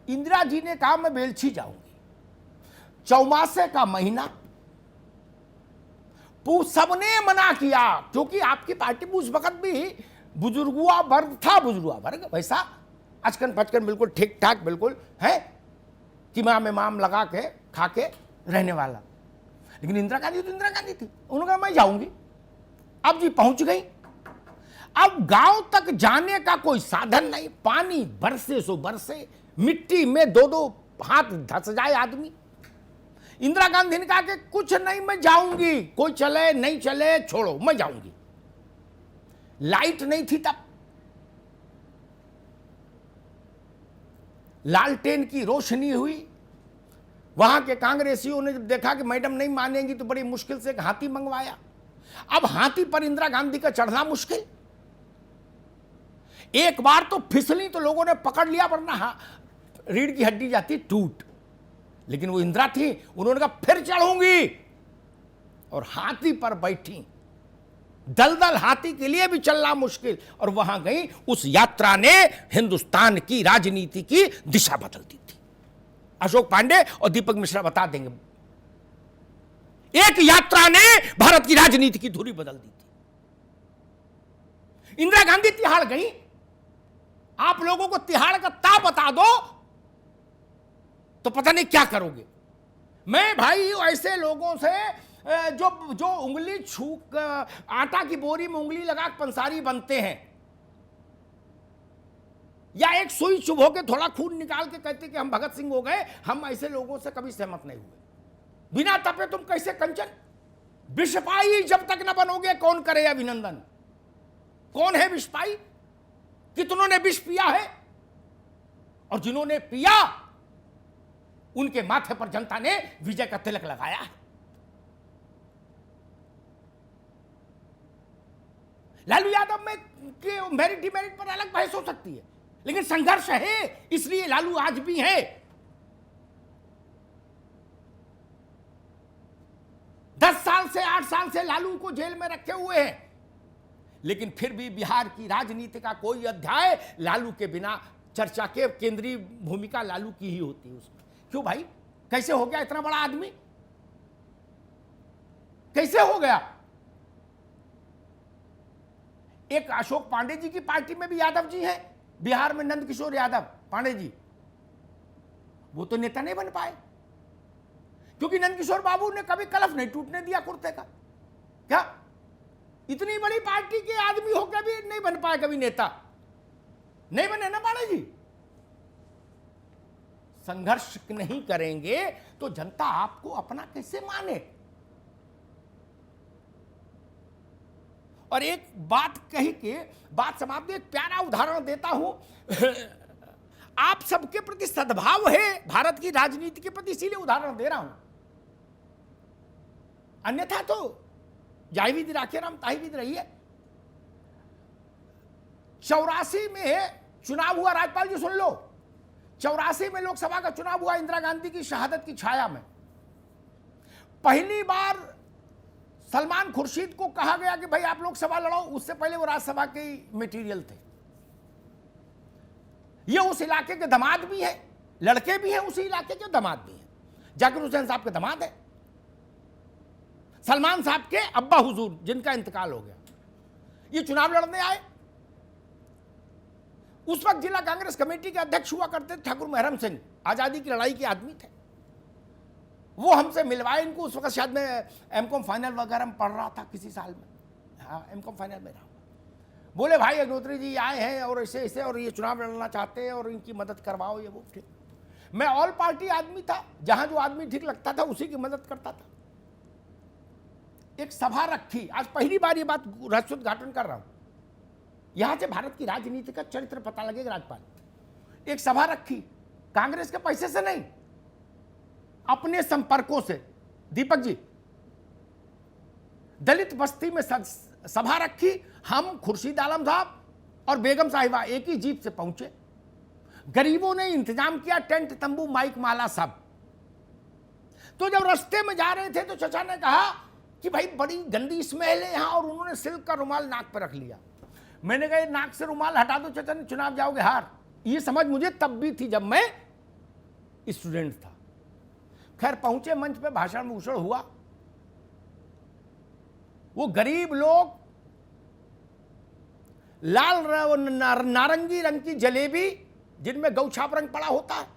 इंदिरा जी ने कहा मैं बेलछी जाऊंगी। चौमासे का महीना, सबने मना किया, क्योंकि आपकी पार्टी में उस वक्त भी बुजुर्गुआ वर्ग था। बुजुर्गुआ वर्ग वैसा अचकन पचकन बिल्कुल ठीक ठाक बिल्कुल है, किमाम इमाम लगा के खा के रहने वाला। लेकिन इंदिरा गांधी तो इंदिरा गांधी थी, उन्होंने कहा मैं जाऊंगी। अब जी पहुंच गई। अब गांव तक जाने का कोई साधन नहीं, पानी बरसे सो बरसे, मिट्टी में 2-2 हाथ धस जाए आदमी। इंदिरा गांधी ने कहा कि कुछ नहीं, मैं जाऊंगी, कोई चले नहीं चले छोड़ो, मैं जाऊंगी। लाइट नहीं थी तब, लालटेन की रोशनी हुई। वहां के कांग्रेसियों ने जब देखा कि मैडम नहीं मानेंगी तो बड़ी मुश्किल से एक हाथी मंगवाया। अब हाथी पर इंदिरा गांधी का चढ़ना मुश्किल। एक बार तो फिसली तो लोगों ने पकड़ लिया, वरना रीढ़ की हड्डी जाती टूट। लेकिन वो इंदिरा थी, उन्होंने कहा फिर चढ़ूंगी, और हाथी पर बैठी। दलदल हाथी के लिए भी चलना मुश्किल, और वहां गई। उस यात्रा ने हिंदुस्तान की राजनीति की दिशा बदल दी थी। अशोक पांडे और दीपक मिश्रा बता देंगे, एक यात्रा ने भारत की राजनीति की धुरी बदल दी थी। इंदिरा गांधी तिहाड़ गई। आप लोगों को तिहाड़ का ताप बता दो तो पता नहीं क्या करोगे। मैं भाई ऐसे लोगों से जो उंगली छू आटा की बोरी में उंगली लगा के पंसारी बनते हैं, या एक सुई चुभो के थोड़ा खून निकाल के कहते कि हम भगत सिंह हो गए, हम ऐसे लोगों से कभी सहमत नहीं हुए। बिना तपे तुम कैसे कंचन? विषपाई जब तक न बनोगे कौन करे अभिनंदन? कौन है विषपाई? कितनों ने विष पिया है, और जिन्होंने पिया उनके माथे पर जनता ने विजय का तिलक लगाया है। लालू यादव में के मेरिट डिमेरिट पर अलग बहस हो सकती है, लेकिन संघर्ष है, इसलिए लालू आज भी है। 10 साल से 8 साल से लालू को जेल में रखे हुए हैं, लेकिन फिर भी बिहार की राजनीति का कोई अध्याय लालू के बिना चर्चा के केंद्रीय भूमिका लालू की ही होती है उसमें। क्यों भाई? कैसे हो गया इतना बड़ा आदमी? कैसे हो गया? एक अशोक पांडे जी की पार्टी में भी यादव जी हैं, बिहार में नंद किशोर यादव पांडे जी, वो तो नेता नहीं बन पाए, क्योंकि नंद किशोर बाबू ने कभी कलफ नहीं टूटने दिया कुर्ते का। क्या इतनी बड़ी पार्टी के आदमी होकर भी नहीं बन पाए कभी नेता? नहीं बने ना पांडे जी। संघर्ष नहीं करेंगे तो जनता आपको अपना कैसे माने? और एक बात कही के बात समाप्त, एक प्यारा उदाहरण देता हूं। आप सबके प्रति सद्भाव है भारत की राजनीति के प्रति, इसीलिए उदाहरण दे रहा हूं, अन्यथा तो जाहि विधि राखे राम ताहि विधि रही है। 84 में चुनाव हुआ, राज्यपाल जी सुन लो, 84 में लोकसभा का चुनाव हुआ इंदिरा गांधी की शहादत की छाया में। पहली बार सलमान खुर्शीद को कहा गया कि भाई आप लोकसभा लड़ो, उससे पहले वो राज्यसभा के मटेरियल थे। ये उस इलाके के दामाद भी हैं, लड़के भी हैं, उसी इलाके के दामाद भी हैं। जाकिर हुसैन साहब के दामाद है, सलमान साहब के अब्बा हुजूर जिनका इंतकाल हो गया, ये चुनाव लड़ने आए। उस वक्त जिला कांग्रेस कमेटी के अध्यक्ष हुआ करते थे ठाकुर मेहरम सिंह, आजादी की लड़ाई के आदमी थे। वो हमसे मिलवाए इनको, उस वक्त शायद मैं एमकॉम फाइनल वगैरह में पढ़ रहा था किसी साल में, हाँ एमकॉम फाइनल में रहा। बोले भाई अग्निहोत्री जी आए हैं और ऐसे ऐसे और ये चुनाव लड़ना चाहते हैं और इनकी मदद करवाओ, ये वो। ठीक, मैं ऑल पार्टी आदमी था, जहां जो आदमी ठीक लगता था उसी की मदद करता था। एक सभा रखी, आज पहली बार ये बात रहस्योद्घाटन कर रहा हूं, यहां से भारत की राजनीति का चरित्र पता लगेगा। राज्यपाल एक सभा रखी, कांग्रेस के पैसे से नहीं, अपने संपर्कों से। दीपक जी, दलित बस्ती में सभा रखी, हम खुर्शीद आलम साहब और बेगम साहिबा एक ही जीप से पहुंचे। गरीबों ने इंतजाम किया, टेंट तंबू माइक माला सब। तो जब रास्ते में जा रहे थे तो चचा ने कहा कि भाई बड़ी गंदी स्मेल है यहां, और उन्होंने सिल्क का रुमाल नाक पर रख लिया। मैंने कहा नाक से रुमाल हटा दो चचा ने, चुनाव जाओगे हार। ये समझ मुझे तब भी थी जब मैं स्टूडेंट था। खैर पहुंचे मंच पे, भाषण भूषण हुआ। वो गरीब लोग लाल नारंगी रंग की जलेबी जिनमें गौछाप रंग पड़ा होता है,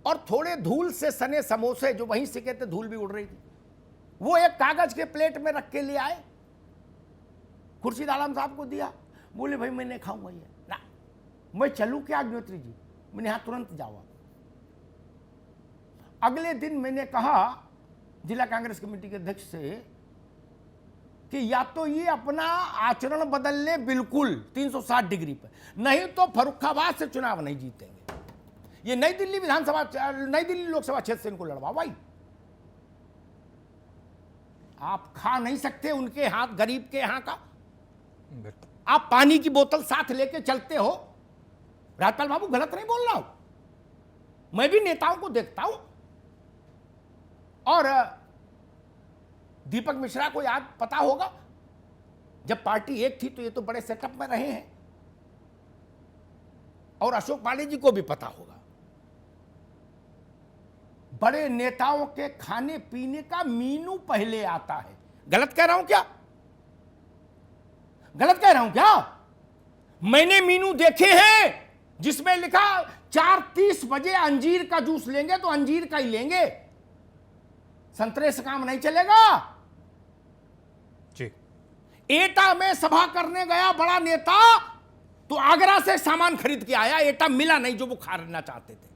और थोड़े धूल से सने समोसे जो वहीं से कहते धूल भी उड़ रही थी, वो एक कागज के प्लेट में रख के ले आए, खुर्शीद आलम साहब को दिया। बोले भाई मैं नहीं खाऊंगा ये ना, मैं चलूं क्या अग्निहोत्री जी? मैंने यहां तुरंत जाओ। अगले दिन मैंने कहा जिला कांग्रेस कमेटी के अध्यक्ष से कि या तो ये अपना आचरण बदल ले बिल्कुल 360 डिग्री पे, नहीं तो फर्रुखाबाद से चुनाव नहीं जीतेंगे। ये नई दिल्ली विधानसभा, नई दिल्ली लोकसभा क्षेत्र से इनको लड़वा। भाई आप खा नहीं सकते उनके हाथ, गरीब के यहां का। आप पानी की बोतल साथ लेके चलते हो। राज्यपाल बाबू गलत नहीं बोल रहा हूं, मैं भी नेताओं को देखता हूं। और दीपक मिश्रा को याद पता होगा, जब पार्टी एक थी तो ये तो बड़े सेटअप में रहे हैं, और अशोक पांडे जी को भी पता होगा। बड़े नेताओं के खाने पीने का मीनू पहले आता है। गलत कह रहा हूं क्या? गलत कह रहा हूं क्या? मैंने मीनू देखे हैं जिसमें लिखा 4:30 बजे अंजीर का जूस लेंगे तो अंजीर का ही लेंगे, संतरे से काम नहीं चलेगा। जी। एटा में सभा करने गया बड़ा नेता, तो आगरा से सामान खरीद के आया, एटा मिला नहीं जो वो खरीदना चाहते थे।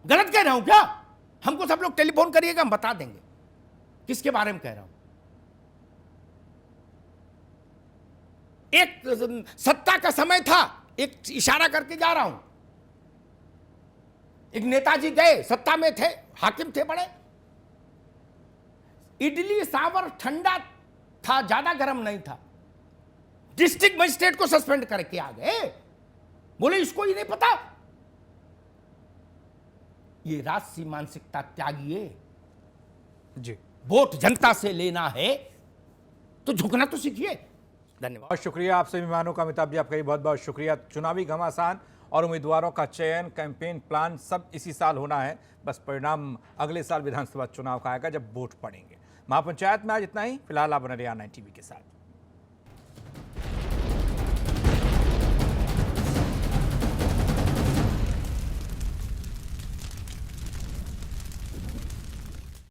गलत कह रहा हूं क्या? हमको सब लोग टेलीफोन करिएगा, हम बता देंगे किसके बारे में कह रहा हूं। एक सत्ता का समय था, एक इशारा करके जा रहा हूं। एक नेताजी गए, सत्ता में थे, हाकिम थे बड़े, इडली सांवर ठंडा था, ज्यादा गर्म नहीं था। डिस्ट्रिक्ट मजिस्ट्रेट को सस्पेंड करके आ गए, बोले इसको ही नहीं पता। ये राजसी मानसिकता त्यागिए। जी, वोट जनता से लेना है तो झुकना तो सीखिए। धन्यवाद। बहुत शुक्रिया आप सभी मेहमानों का। अमिताभ जी आपका भी बहुत बहुत शुक्रिया। चुनावी घमासान और उम्मीदवारों का चयन, कैंपेन प्लान सब इसी साल होना है, बस परिणाम अगले साल विधानसभा चुनाव का आएगा जब वोट पड़ेंगे। महापंचायत में आज इतना ही। फिलहाल आप बने रहिए 9 टीवी के साथ।